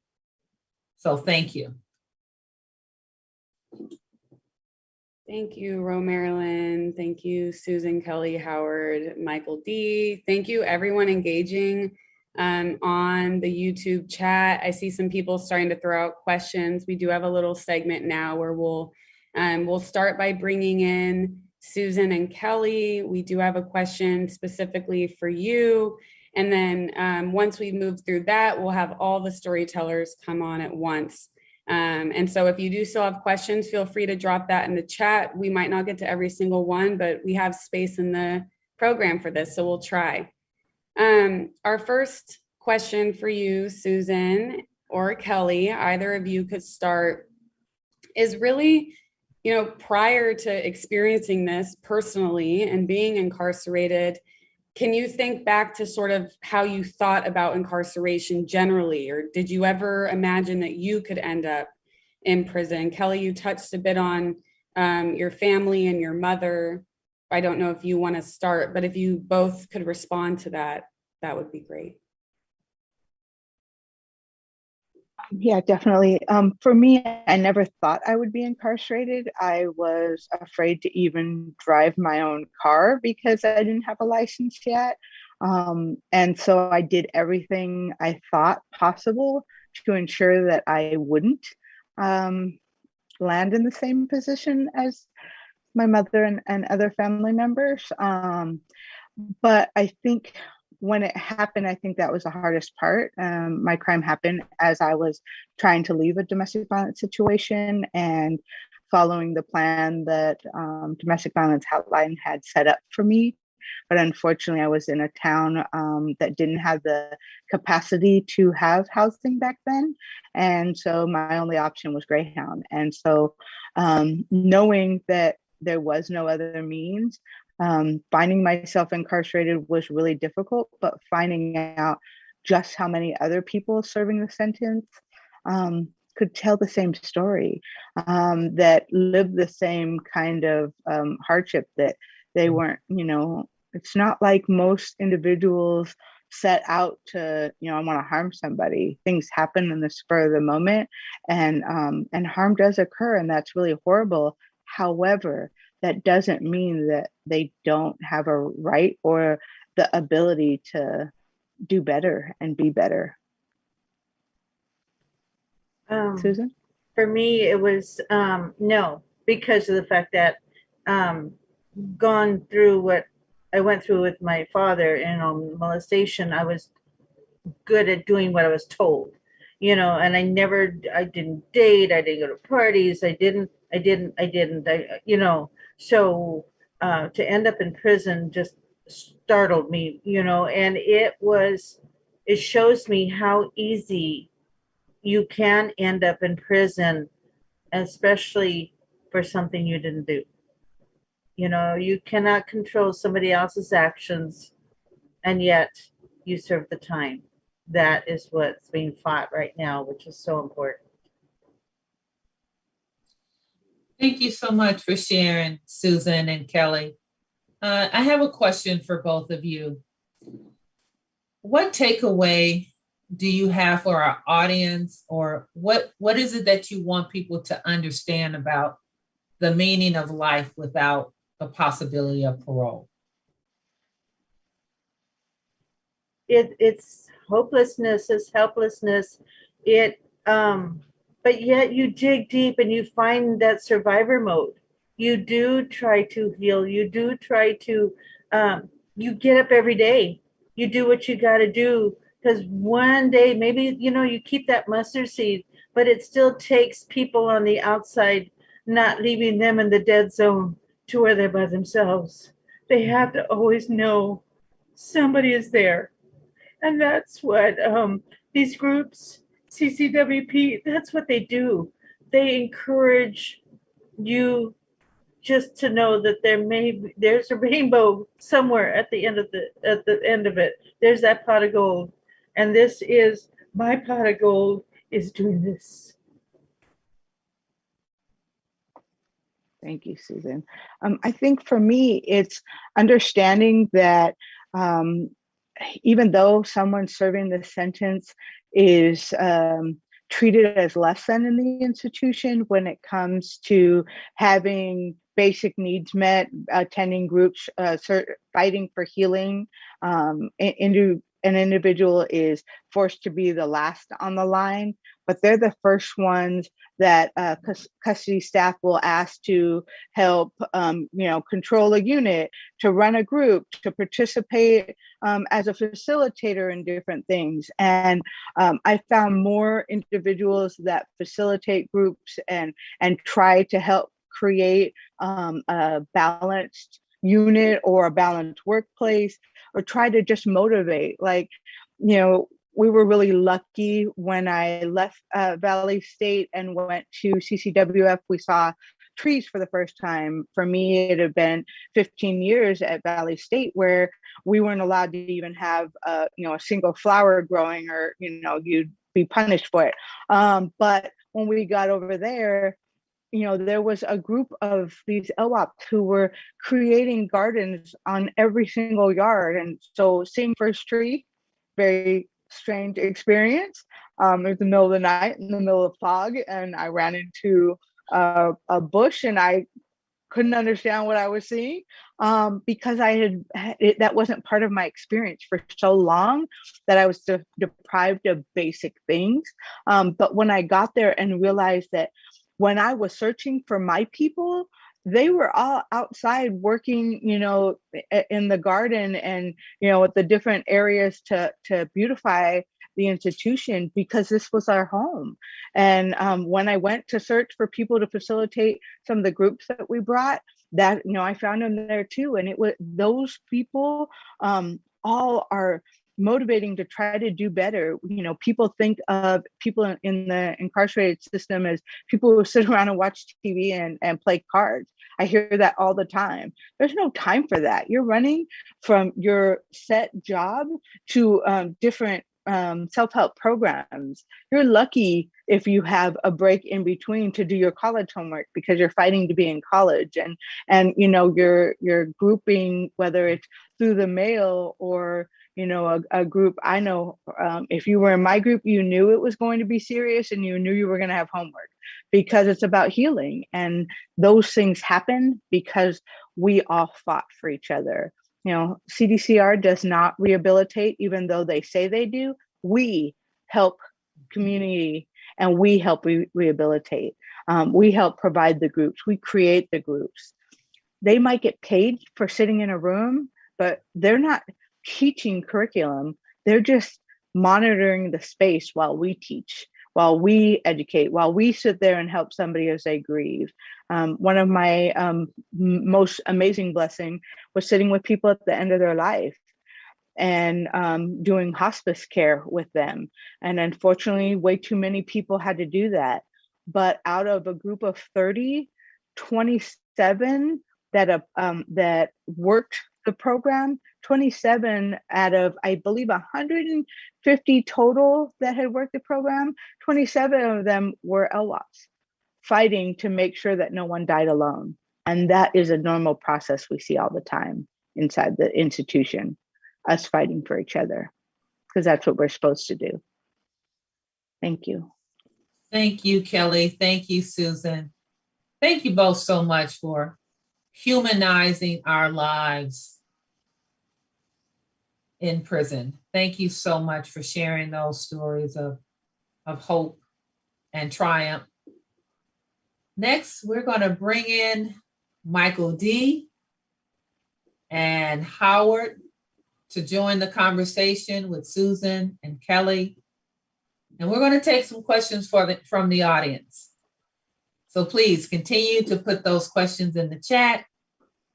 So thank you. Thank you, Ro Marilyn. Thank you, Susan, Kelly, Howard, Michael D. Thank you, everyone engaging on the YouTube chat. I see some people starting to throw out questions. We do have a little segment now where we'll start by bringing in Susan and Kelly. We do have a question specifically for you. And then once we move through that, we'll have all the storytellers come on at once. And so if you do still have questions, feel free to drop that in the chat. We might not get to every single one, but we have space in the program for this, so we'll try. Our first question for you, Susan or Kelly, either of you could start, is really, prior to experiencing this personally and being incarcerated, can you think back to sort of how you thought about incarceration generally, or did you ever imagine that you could end up in prison? Kelly, you touched a bit on your family and your mother. I don't know if you want to start, but if you both could respond to that, that would be great. Yeah, definitely. For me, I never thought I would be incarcerated. I was afraid to even drive my own car because I didn't have a license yet. And so I did everything I thought possible to ensure that I wouldn't land in the same position as my mother and other family members. But I think when it happened, I think that was the hardest part. My crime happened as I was trying to leave a domestic violence situation and following the plan that Domestic Violence Hotline had set up for me. But unfortunately, I was in a town that didn't have the capacity to have housing back then. And so my only option was Greyhound. And so knowing that there was no other means, finding myself incarcerated was really difficult, but finding out just how many other people serving the sentence could tell the same story, that lived the same kind of hardship, that they weren't, it's not like most individuals set out to, I want to harm somebody. Things happen in the spur of the moment, and harm does occur, and that's really horrible. However, that doesn't mean that they don't have a right or the ability to do better and be better. Susan? For me, it was no, because of the fact that gone through what I went through with my father and molestation, I was good at doing what I was told, and I didn't date, I didn't go to parties, I didn't, so to end up in prison just startled me, and it shows me how easy you can end up in prison, especially for something you didn't do. You cannot control somebody else's actions, and yet you serve the time. That is what's being fought right now, which is so important. Thank you so much for sharing, Susan and Kelly. I have a question for both of you. What takeaway do you have for our audience, or what is it that you want people to understand about the meaning of life without the possibility of parole? It's hopelessness, it's helplessness. But yet you dig deep and you find that survivor mode. You do try to heal. You do try to, you get up every day. You do what you got to do, because one day maybe, you keep that mustard seed, but it still takes people on the outside, not leaving them in the dead zone to where they're by themselves. They have to always know somebody is there. And that's what these groups, CCWP, that's what they do. They encourage you just to know that there's a rainbow somewhere at the end of it. There's that pot of gold, and this is my pot of gold is doing this. Thank you, Susan. I think for me, it's understanding that even though someone serving the sentence is treated as less than in the institution when it comes to having basic needs met, attending groups, fighting for healing, an individual is forced to be the last on the line, but they're the first ones that custody staff will ask to help, control a unit, to run a group, to participate as a facilitator in different things. And I found more individuals that facilitate groups and try to help create a balanced unit or a balanced workplace, or try to just motivate. Like, we were really lucky when I left Valley State and went to CCWF. We saw trees for the first time. For me, it had been 15 years at Valley State where we weren't allowed to even have a single flower growing, or you'd be punished for it. But when we got over there, there was a group of these LWAPs who were creating gardens on every single yard. And so seeing first tree, very strange experience. It was the middle of the night, in the middle of fog, and I ran into a bush, and I couldn't understand what I was seeing because that wasn't part of my experience for so long, that I was deprived of basic things. But when I got there and realized that when I was searching for my people, they were all outside working, in the garden and, at the different areas to beautify the institution, because this was our home. And when I went to search for people to facilitate some of the groups that we brought, that, I found them there too. And it was those people all are motivating to try to do better. People think of people in the incarcerated system as people who sit around and watch TV and play cards. I hear that all the time. There's no time for that. You're running from your set job to different self-help programs. You're lucky if you have a break in between to do your college homework, because you're fighting to be in college, and you're grouping, whether it's through the mail or a group. I know if you were in my group, you knew it was going to be serious, and you knew you were going to have homework, because it's about healing. And those things happen because we all fought for each other. CDCR does not rehabilitate, even though they say they do. We help community, and we help rehabilitate. We help provide the groups. We create the groups. They might get paid for sitting in a room, but they're not teaching curriculum. They're just monitoring the space while we teach, while we educate, while we sit there and help somebody as they grieve. One of my most amazing blessing was sitting with people at the end of their life and doing hospice care with them. And unfortunately, way too many people had to do that. But out of a group of 30, 27 that worked the program, 27 out of, I believe, 150 total that had worked the program, 27 of them were LWAPs, fighting to make sure that no one died alone. And that is a normal process we see all the time inside the institution, us fighting for each other, because that's what we're supposed to do. Thank you. Thank you, Kelly. Thank you, Susan. Thank you both so much for humanizing our lives in prison. Thank you so much for sharing those stories of hope and triumph. Next, we're going to bring in Michael D. and Howard to join the conversation with Susan and Kelly. And we're going to take some questions from the audience. So please continue to put those questions in the chat.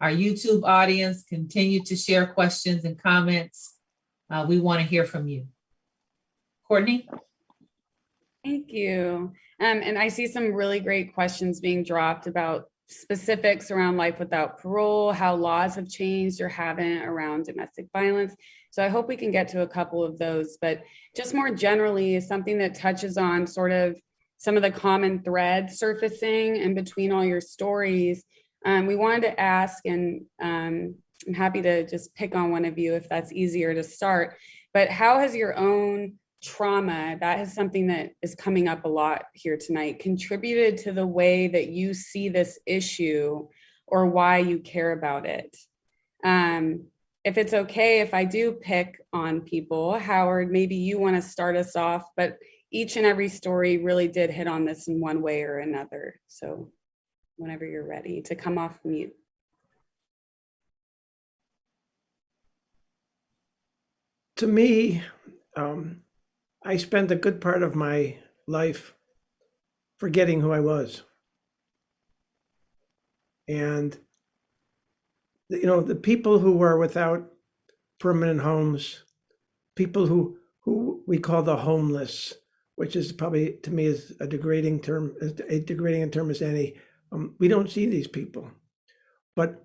Our YouTube audience, continue to share questions and comments. We want to hear from you. Courtney? Thank you. And I see some really great questions being dropped about specifics around life without parole, how laws have changed or haven't around domestic violence. So I hope we can get to a couple of those, but just more generally, something that touches on sort of some of the common threads surfacing in between all your stories. We wanted to ask, and I'm happy to just pick on one of you if that's easier to start, but how has your own trauma, that is something that is coming up a lot here tonight, contributed to the way that you see this issue or why you care about it? if it's okay, if I do pick on people, Howard, maybe you want to start us off, but each and every story really did hit on this in one way or another. So whenever you're ready to come off mute. To me, I spent a good part of my life forgetting who I was. And, the people who were without permanent homes, people who we call the homeless, which is probably to me is a degrading term, as any. We don't see these people, but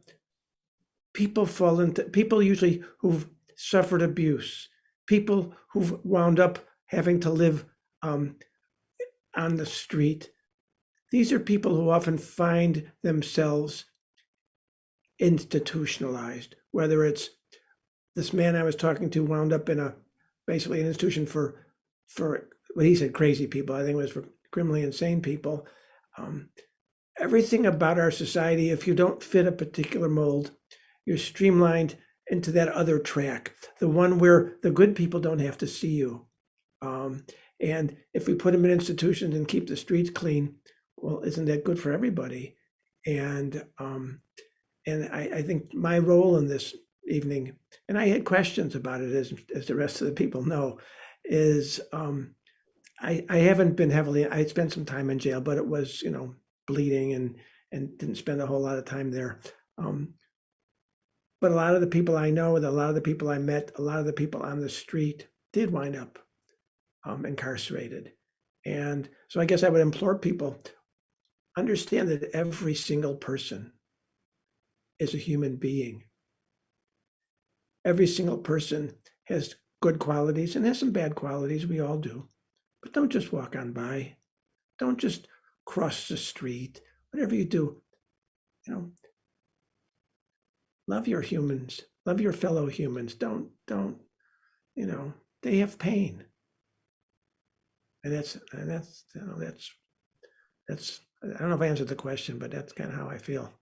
people usually who've suffered abuse, people who've wound up having to live on the street. These are people who often find themselves institutionalized, whether it's this man I was talking to wound up in basically an institution for what he said, crazy people. I think it was for criminally insane people. Everything about our society, if you don't fit a particular mold, you're streamlined into that other track, the one where the good people don't have to see you. And if we put them in institutions and keep the streets clean, well, isn't that good for everybody? And I think my role in this evening, and I had questions about it as the rest of the people know, is I haven't been I spent some time in jail, but it was, bleeding and didn't spend a whole lot of time there. But a lot of the people I know, a lot of the people I met, a lot of the people on the street did wind up incarcerated. And so I guess I would implore people, understand that every single person is a human being. Every single person has good qualities and has some bad qualities. We all do. But don't just walk on by. Don't just cross the street. Whatever you do, love your humans. Love your fellow humans. Don't, they have pain. And that's I don't know if I answered the question, but that's kind of how I feel.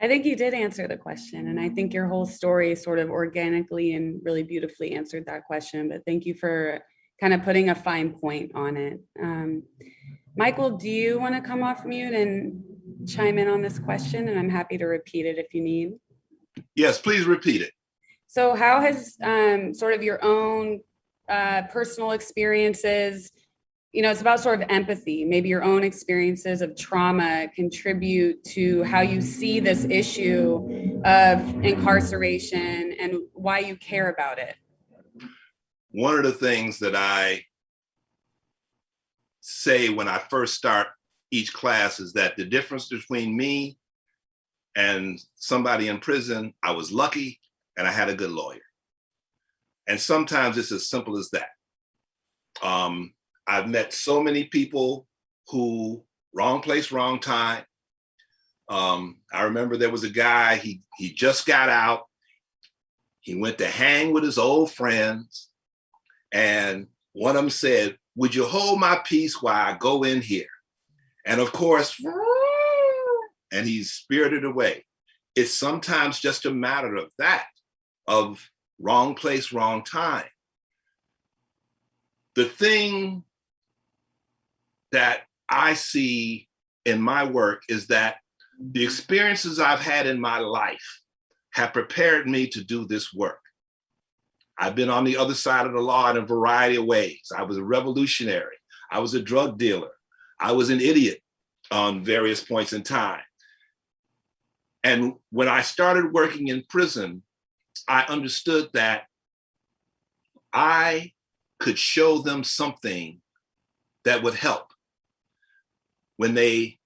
I think you did answer the question. And I think your whole story sort of organically and really beautifully answered that question. But thank you for kind of putting a fine point on it. Michael, do you want to come off mute and chime in on this question? And I'm happy to repeat it if you need. Yes, please repeat it. So how has sort of your own personal experiences, it's about sort of empathy, maybe your own experiences of trauma contribute to how you see this issue of incarceration and why you care about it? One of the things that I say when I first start each class is that the difference between me and somebody in prison, I was lucky and I had a good lawyer. And sometimes it's as simple as that. I've met so many people who, wrong place, wrong time. I remember there was a guy, he just got out. He went to hang with his old friends. And one of them said, "Would you hold my peace while I go in here?" And of course, and he's spirited away. It's sometimes just a matter of that, of wrong place, wrong time. The thing that I see in my work is that the experiences I've had in my life have prepared me to do this work. I've been on the other side of the law in a variety of ways. I was a revolutionary. I was a drug dealer. I was an idiot on various points in time. And when I started working in prison, I understood that I could show them something that would help when they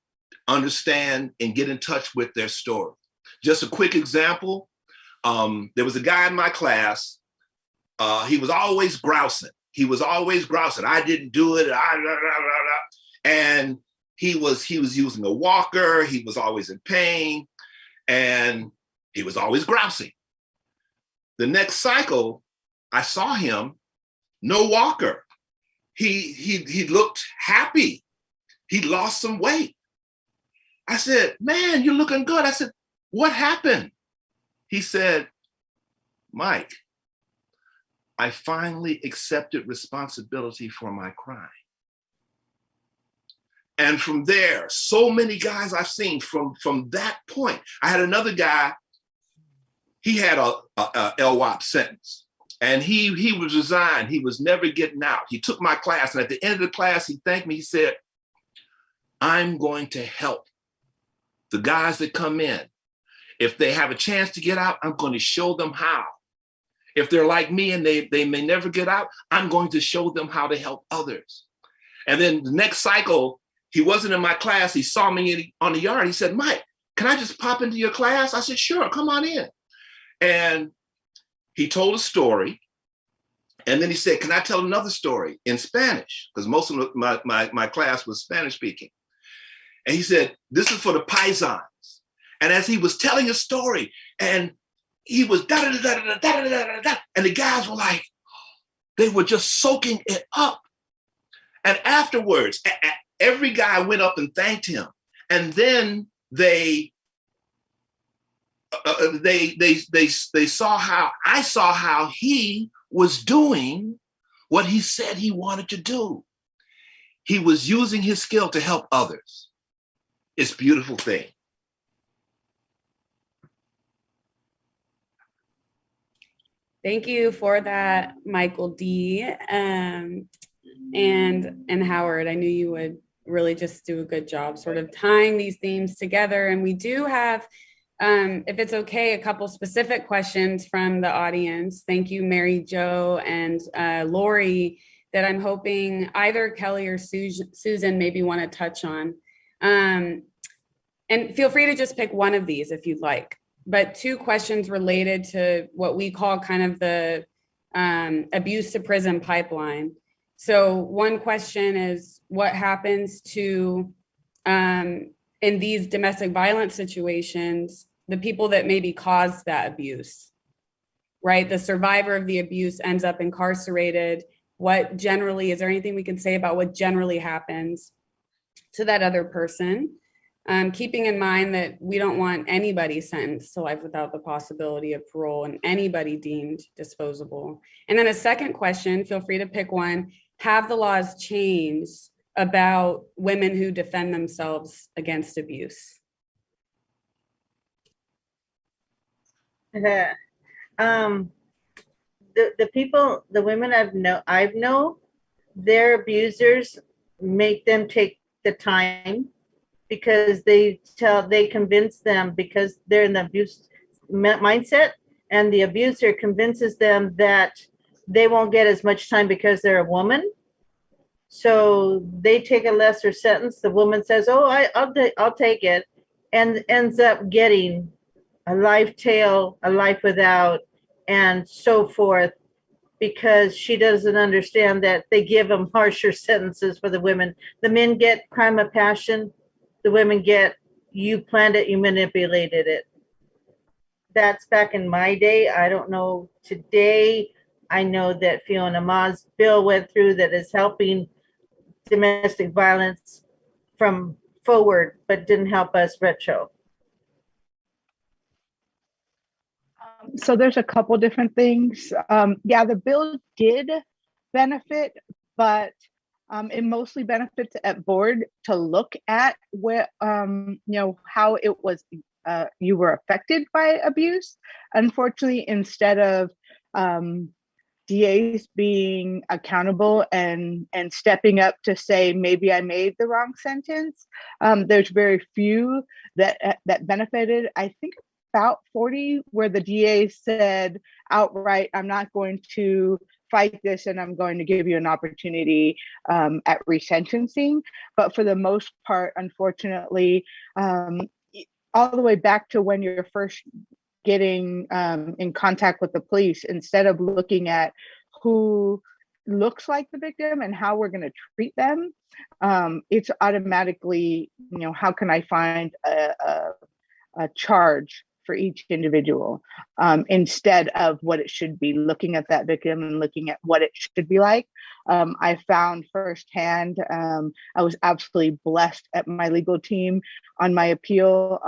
understand and get in touch with their story. Just a quick example, there was a guy in my class, he was always grousing. I didn't do it, and he was using a walker, he was always in pain, and he was always grousing. The next cycle, I saw him, no walker. He looked happy. He lost some weight. I said, "Man, you're looking good." I said, "What happened?" He said, Mike, I finally accepted responsibility for my crime. And from there, so many guys I've seen from that point. I had another guy, he had a LWOP sentence, and he was resigned. He was never getting out. He took my class, and at the end of the class, he thanked me. He said, I'm going to help the guys that come in. If they have a chance to get out, I'm going to show them how. If they're like me and they may never get out, I'm going to show them how to help others. And then the next cycle, he wasn't in my class. He saw me on the yard. He said, Mike, can I just pop into your class? I said, sure, come on in. And he told a story. And then he said, can I tell another story in Spanish? Because most of my class was Spanish speaking. And he said, this is for the paisans. And as he was telling a story, and he was da-da-da-da-da-da-da-da-da, and the guys were like, they were just soaking it up. And afterwards, every guy went up and thanked him. And then they saw how I saw how he was doing what he said he wanted to do. He was using his skill to help others. It's a beautiful thing. Thank you for that, Michael D. And Howard. I knew you would really just do a good job sort of tying these themes together. And we do have, if it's okay, a couple specific questions from the audience. Thank you, Mary Jo and Lori, that I'm hoping either Kelly or Susan maybe want to touch on. And feel free to just pick one of these if you'd like. But two questions related to what we call kind of the abuse to prison pipeline. So one question is, what happens to, in these domestic violence situations, the people that maybe caused that abuse, right? The survivor of the abuse ends up incarcerated. What generally, is there anything we can say about what generally happens to that other person? Keeping in mind that we don't want anybody sentenced to life without the possibility of parole and anybody deemed disposable. And then a second question, feel free to pick one. Have the laws changed about women who defend themselves against abuse? The people, the women I've known, their abusers make them take the time, because they convince them, because they're in the abuse mindset, and the abuser convinces them that they won't get as much time because they're a woman. So they take a lesser sentence. The woman says, oh, I'll take it, and ends up getting a life tail, a life without, and so forth, because she doesn't understand that they give them harsher sentences for the women. The men get crime of passion. The women get, you planned it, you manipulated it. That's back in my day. I don't know today. I know that Fiona Ma's bill went through that is helping domestic violence from forward, but didn't help us retro. So there's a couple different things. Yeah, the bill did benefit, but it mostly benefits at board to look at where, how it was, you were affected by abuse. Unfortunately, instead of DAs being accountable and stepping up to say, maybe I made the wrong sentence, there's very few that benefited. I think about 40 where the DA said outright, I'm not going to fight this and I'm going to give you an opportunity at resentencing. But for the most part, unfortunately, all the way back to when you're first getting in contact with the police, instead of looking at who looks like the victim and how we're going to treat them, it's automatically, how can I find a charge for each individual, instead of what it should be, looking at that victim and looking at what it should be like. I found firsthand, I was absolutely blessed at my legal team on my appeal.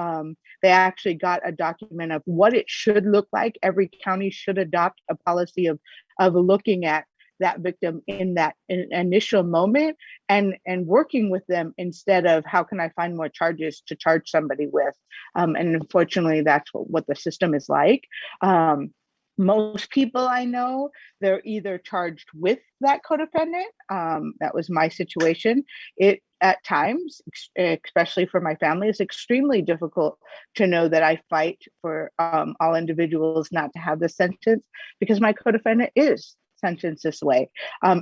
They actually got a document of what it should look like. Every county should adopt a policy of looking at that victim in that initial moment and working with them instead of how can I find more charges to charge somebody with. And unfortunately, that's what the system is like. Most people I know, they're either charged with that codependent. That was my situation. It at times, especially for my family, is extremely difficult to know that I fight for all individuals not to have this sentence because my codependent is sentenced this way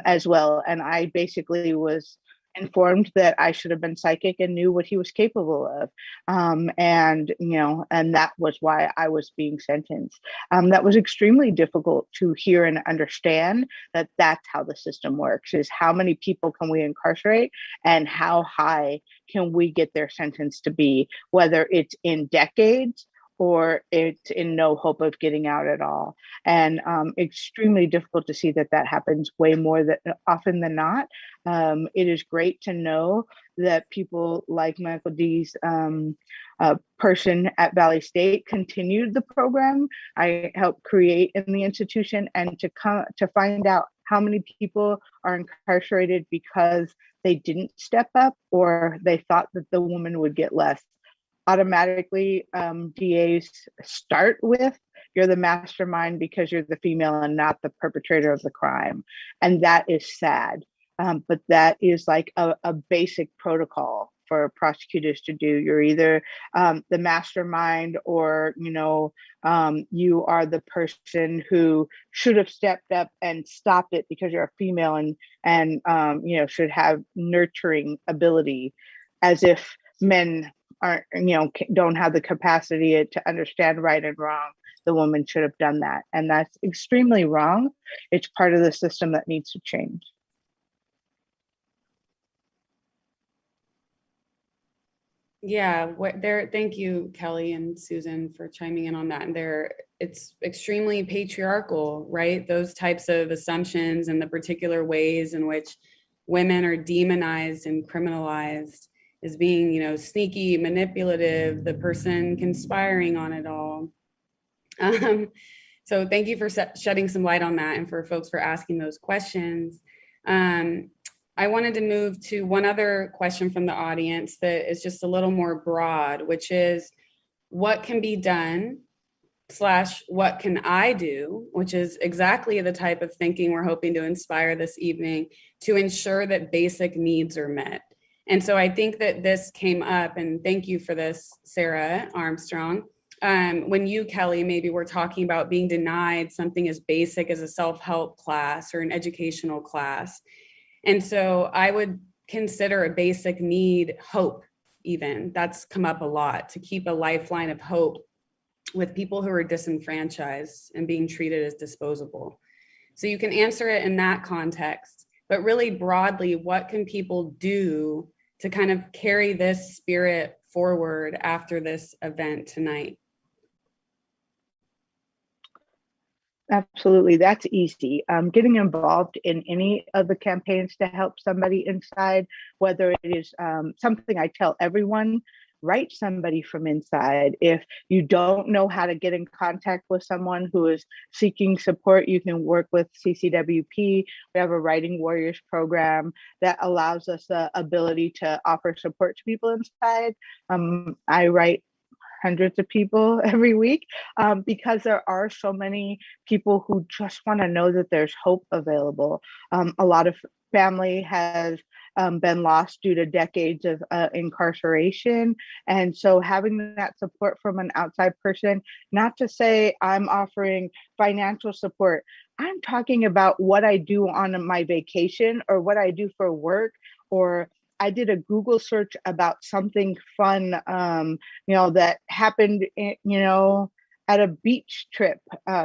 as well. And I basically was informed that I should have been psychic and knew what he was capable of. And that was why I was being sentenced. That was extremely difficult to hear and understand that that's how the system works, is how many people can we incarcerate and how high can we get their sentence to be, whether it's in decades or it's in no hope of getting out at all. And extremely difficult to see that happens way more often than not. It is great to know that people like Michael D's person at Valley State continued the program I helped create in the institution, and to find out how many people are incarcerated because they didn't step up or they thought that the woman would get less. Automatically, DAs start with, you're the mastermind because you're the female and not the perpetrator of the crime. And that is sad. But that is like a basic protocol for prosecutors to do. You're either the mastermind or, you are the person who should have stepped up and stopped it because you're a female and should have nurturing ability, as if men aren't, don't have the capacity to understand right and wrong. The woman should have done that. And that's extremely wrong. It's part of the system that needs to change. Yeah, thank you, Kelly and Susan, for chiming in on that. And it's extremely patriarchal, right? Those types of assumptions and the particular ways in which women are demonized and criminalized as being, sneaky, manipulative, the person conspiring on it all. So thank you for shedding some light on that, and for folks for asking those questions. I wanted to move to one other question from the audience that is just a little more broad, which is what can be done / what can I do, which is exactly the type of thinking we're hoping to inspire this evening to ensure that basic needs are met. And so I think that this came up, and thank you for this, Sarah Armstrong. When you, Kelly, maybe were talking about being denied something as basic as a self-help class or an educational class. And so I would consider a basic need hope, even. That's come up a lot, to keep a lifeline of hope with people who are disenfranchised and being treated as disposable. So you can answer it in that context, but really broadly, what can people do to kind of carry this spirit forward after this event tonight? Absolutely, that's easy. Getting involved in any of the campaigns to help somebody inside, whether it is something I tell everyone, write somebody from inside. If you don't know how to get in contact with someone who is seeking support, you can work with CCWP. We have a Writing Warriors program that allows us the ability to offer support to people inside. I write hundreds of people every week because there are so many people who just want to know that there's hope available. A lot of family has been lost due to decades of incarceration. And so having that support from an outside person, not to say I'm offering financial support, I'm talking about what I do on my vacation or what I do for work, or I did a Google search about something fun, that happened, at a beach trip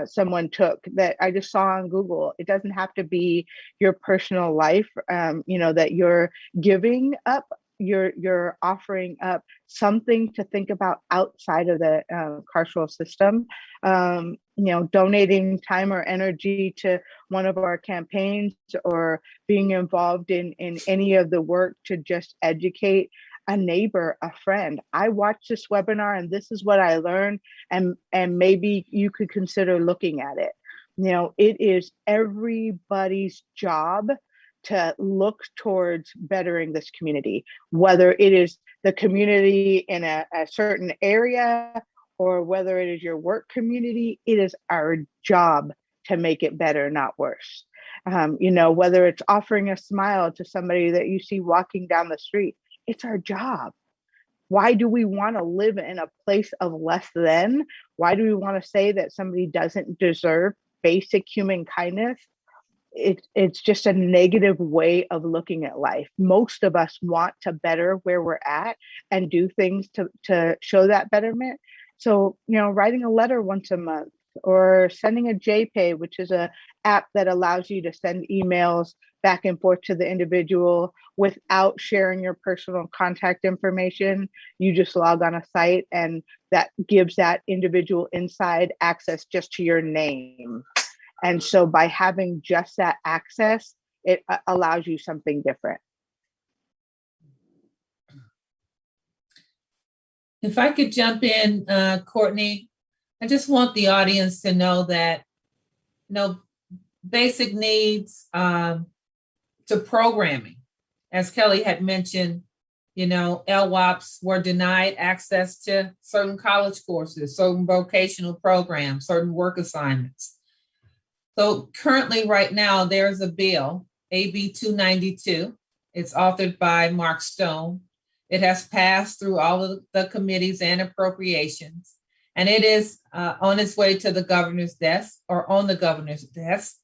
someone took that I just saw on Google. It doesn't have to be your personal life, that you're giving up you're offering up something to think about outside of the carceral system. Donating time or energy to one of our campaigns, or being involved in any of the work to just educate a neighbor, a friend. I watched this webinar and this is what I learned, and maybe you could consider looking at it. It is everybody's job to look towards bettering this community, whether it is the community in a certain area or whether it is your work community. It is our job to make it better, not worse. Whether it's offering a smile to somebody that you see walking down the street, it's our job. Why do we want to live in a place of less than? Why do we want to say that somebody doesn't deserve basic human kindness? It's just a negative way of looking at life. Most of us want to better where we're at and do things to show that betterment. So, writing a letter once a month, or sending a JPay, which is a app that allows you to send emails back and forth to the individual without sharing your personal contact information. You just log on a site and that gives that individual inside access just to your name. And so by having just that access, it allows you something different. If I could jump in, Courtney, I just want the audience to know that, basic needs to programming, as Kelly had mentioned, LWOPs were denied access to certain college courses, certain vocational programs, certain work assignments. So currently right now, there's a bill, AB 292. It's authored by Mark Stone. It has passed through all of the committees and appropriations, and it is on its way to the governor's desk, or on the governor's desk.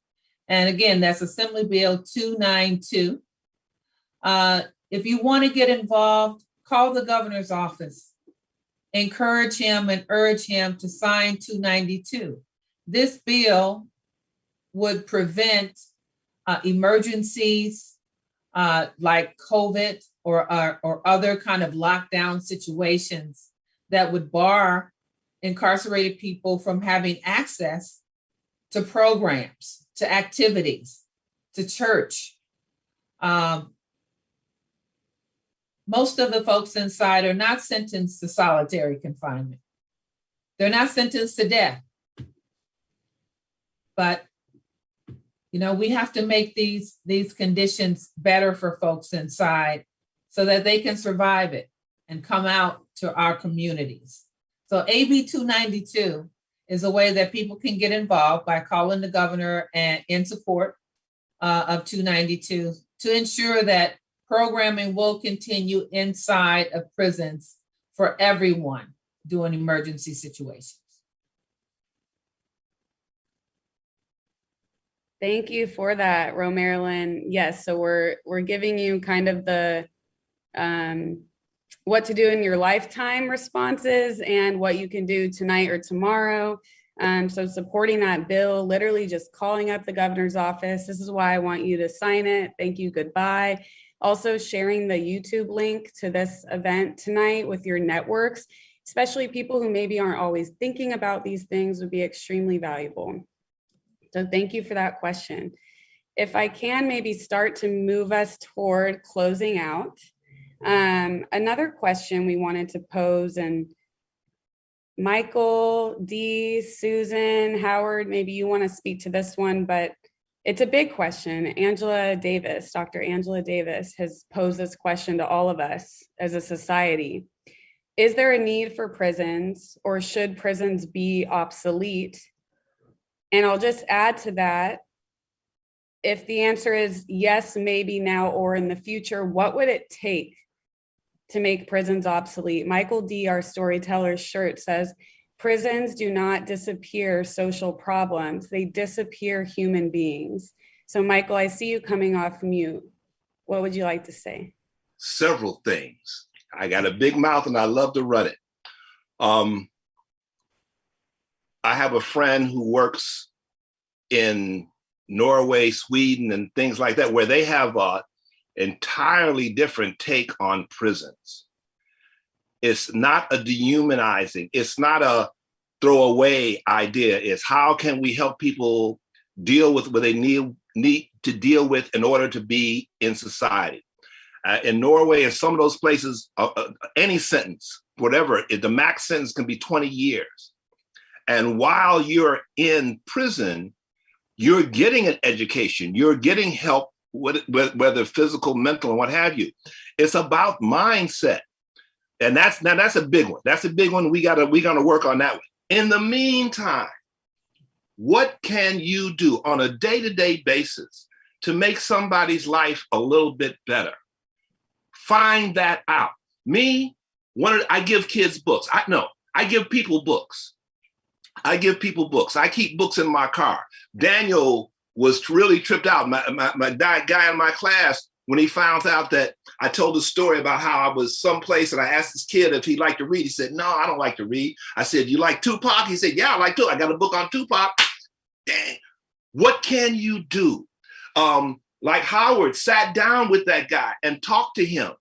And again, that's Assembly Bill 292. If you want to get involved, call the governor's office. Encourage him and urge him to sign 292. This bill would prevent emergencies like COVID or other kind of lockdown situations that would bar incarcerated people from having access to programs, to activities, to church. Most of the folks inside are not sentenced to solitary confinement. They're not sentenced to death. But we have to make these conditions better for folks inside so that they can survive it and come out to our communities. So AB 292 is a way that people can get involved by calling the governor and in support of 292 to ensure that programming will continue inside of prisons for everyone during emergency situations. Thank you for that, Romarilyn. Yes, so we're giving you kind of the what to do in your lifetime responses and what you can do tonight or tomorrow. So supporting that bill, literally just calling up the governor's office. This is why I want you to sign it. Thank you, goodbye. Also sharing the YouTube link to this event tonight with your networks, especially people who maybe aren't always thinking about these things, would be extremely valuable. So thank you for that question. If I can maybe start to move us toward closing out. Another question we wanted to pose, and Michael, Dee, Susan, Howard, maybe you want to speak to this one, but it's a big question. Angela Davis, Dr. Angela Davis, has posed this question to all of us as a society. Is there a need for prisons, or should prisons be obsolete? And I'll just add to that, if the answer is yes, maybe now or in the future, what would it take to make prisons obsolete? Michael D., our storyteller's shirt says, prisons do not disappear social problems, they disappear human beings. So Michael, I see you coming off mute. What would you like to say? Several things. I got a big mouth and I love to run it. I have a friend who works in Norway, Sweden, and things like that, where they have entirely different take on prisons. It's not a dehumanizing, it's not a throwaway idea. It's how can we help people deal with what they need to deal with in order to be in society. In Norway and some of those places, any sentence, whatever, the max sentence can be 20 years. And while you're in prison, you're getting an education, you're getting help, whether physical, mental, and what have you. It's about mindset. And that's a big one. That's a big one. We're gonna work on that one. In the meantime, what can you do on a day-to-day basis to make somebody's life a little bit better? Find that out. I give kids books. I give people books. I keep books in my car. Daniel was really tripped out. My guy in my class, when he found out that I told a story about how I was someplace and I asked this kid if he liked to read. He said, no, I don't like to read. I said, you like Tupac? He said, yeah, I like Tupac. I got a book on Tupac. Dang. What can you do? Like Howard sat down with that guy and talked to him.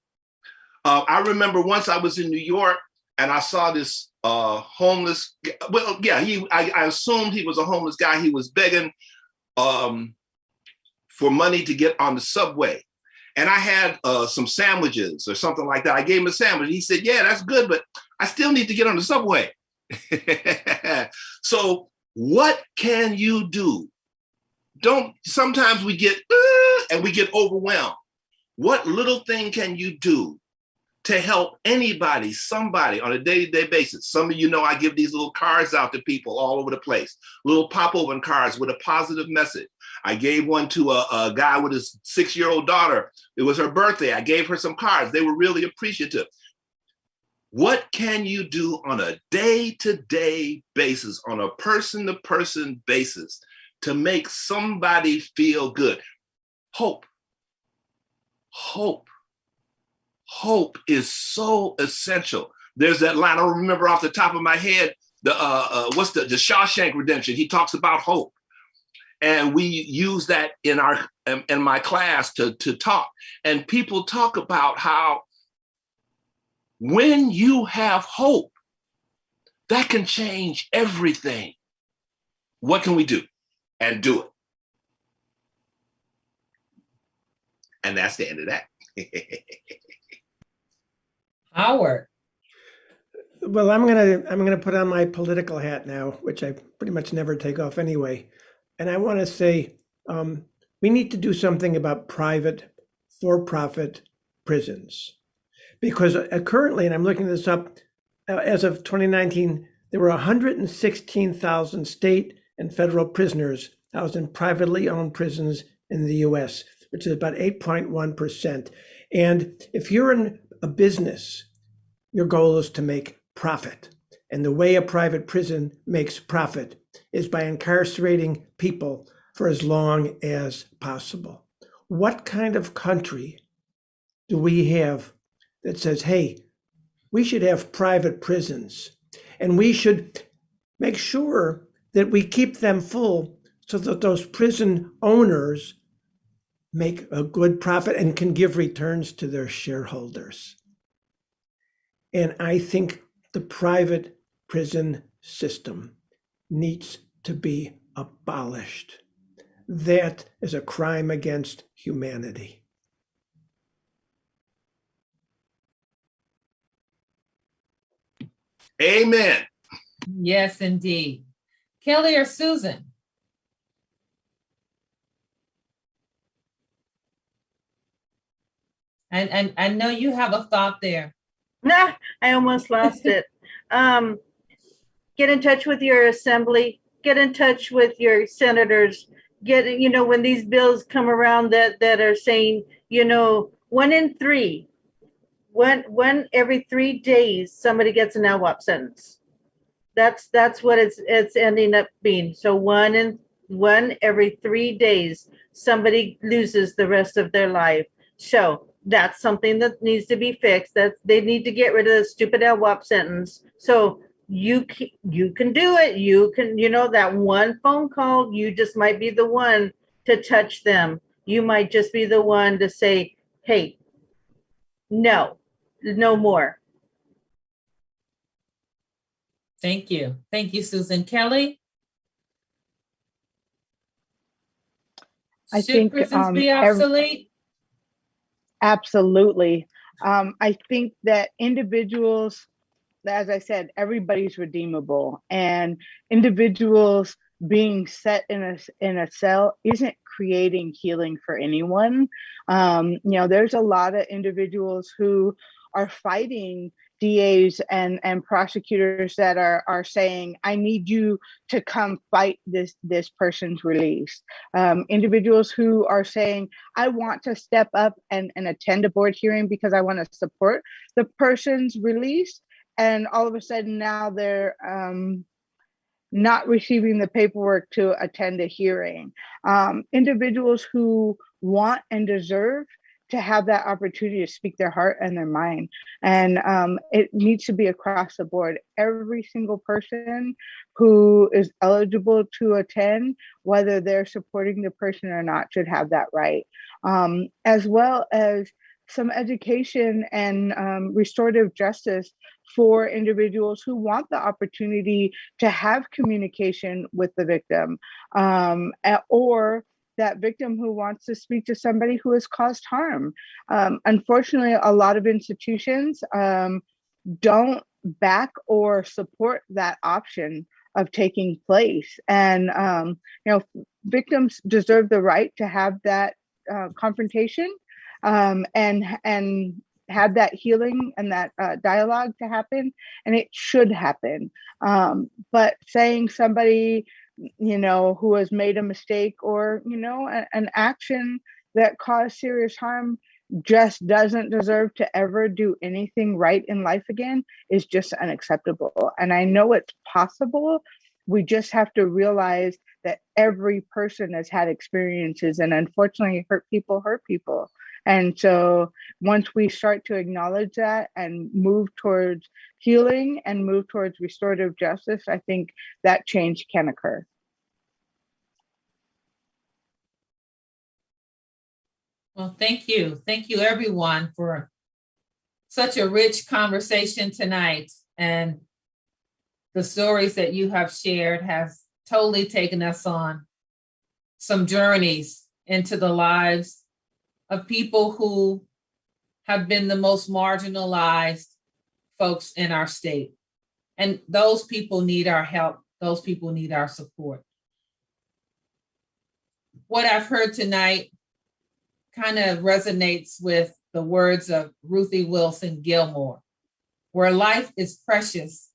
I remember once I was in New York and I saw this homeless. Well, yeah, I assumed he was a homeless guy. He was begging for money to get on the subway. And I had some sandwiches or something like that. I gave him a sandwich. He said, yeah, that's good, but I still need to get on the subway. So what can you do? Sometimes we get, and we get overwhelmed. What little thing can you do to help anybody, somebody on a day-to-day basis? Some of you know I give these little cards out to people all over the place, little pop-open cards with a positive message. I gave one to a guy with his 6-year-old daughter. It was her birthday. I gave her some cards. They were really appreciative. What can you do on a day-to-day basis, on a person-to-person basis to make somebody feel good? Hope. Hope is so essential. There's that line, I don't remember off the top of my head, the Shawshank Redemption. He talks about hope. And we use that in my class to talk. And people talk about how when you have hope, that can change everything. What can we do? And do it. And that's the end of that. Howard. Well, I'm gonna put on my political hat now, which I pretty much never take off anyway. And I want to say we need to do something about private, for-profit prisons. Because currently, and I'm looking this up, as of 2019, there were 116,000 state and federal prisoners housed in privately owned prisons in the US, which is about 8.1%. And if you're in a business, your goal is to make profit. And the way a private prison makes profit is by incarcerating people for as long as possible. What kind of country do we have that says, hey, we should have private prisons and we should make sure that we keep them full so that those prison owners make a good profit and can give returns to their shareholders? And I think the private prison system needs to be abolished. That is a crime against humanity. Amen. Yes, indeed. Kelly or Susan? And I know you have a thought there. Nah, I almost lost it. Get in touch with your assembly, get in touch with your senators, when these bills come around that are saying, 1 in 3, one every 3 days, somebody gets an LWOP sentence. That's what it's ending up being. So one every 3 days, somebody loses the rest of their life. So that's something that needs to be fixed. That they need to get rid of the stupid LWOP sentence. So you can do it. You can, that one phone call, you just might be the one to touch them. You might just be the one to say, hey, no more. Thank you. Thank you, Susan. Kelly? I Should think prisons be obsolete? absolutely. I think that individuals, as I said, everybody's redeemable, and individuals being set in a cell isn't creating healing for anyone. There's a lot of individuals who are fighting DAs and prosecutors that are saying, I need you to come fight this person's release. Individuals who are saying, I want to step up and attend a board hearing because I want to support the person's release. And all of a sudden now they're not receiving the paperwork to attend a hearing. Individuals who want and deserve to have that opportunity to speak their heart and their mind. And it needs to be across the board. Every single person who is eligible to attend, whether they're supporting the person or not, should have that right. As well as some education and restorative justice for individuals who want the opportunity to have communication with the victim, or that victim who wants to speak to somebody who has caused harm. Unfortunately, a lot of institutions don't back or support that option of taking place. And victims deserve the right to have that confrontation and have that healing and that dialogue to happen, and it should happen. But saying somebody, who has made a mistake or, an action that caused serious harm just doesn't deserve to ever do anything right in life again is just unacceptable. And I know it's possible. We just have to realize that every person has had experiences, and unfortunately, hurt people. And so once we start to acknowledge that and move towards healing and move towards restorative justice, I think that change can occur. Well, thank you. Thank you, everyone, for such a rich conversation tonight. And the stories that you have shared have totally taken us on some journeys into the lives of people who have been the most marginalized folks in our state. And those people need our help. Those people need our support. What I've heard tonight kind of resonates with the words of Ruthie Wilson Gilmore, where life is precious.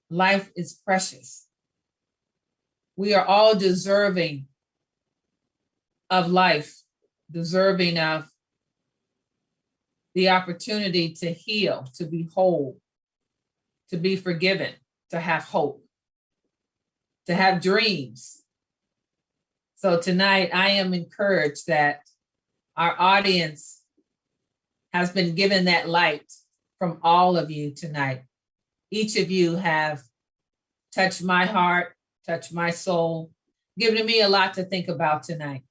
Life is precious. We are all deserving of life, deserving of the opportunity to heal, to be whole, to be forgiven, to have hope, to have dreams. So tonight, I am encouraged that our audience has been given that light from all of you tonight. Each of you have touched my heart, touched my soul, given me a lot to think about tonight.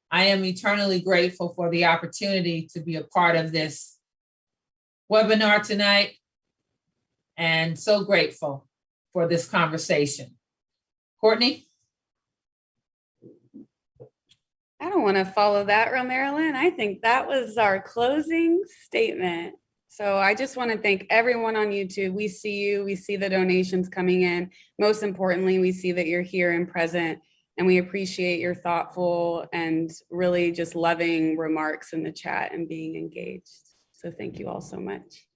I am eternally grateful for the opportunity to be a part of this webinar tonight, and so grateful for this conversation. Courtney? I don't want to follow that, Marilyn. I think that was our closing statement. So I just want to thank everyone on YouTube. We see you. We see the donations coming in. Most importantly, we see that you're here and present, and we appreciate your thoughtful and really just loving remarks in the chat and being engaged. So thank you all so much.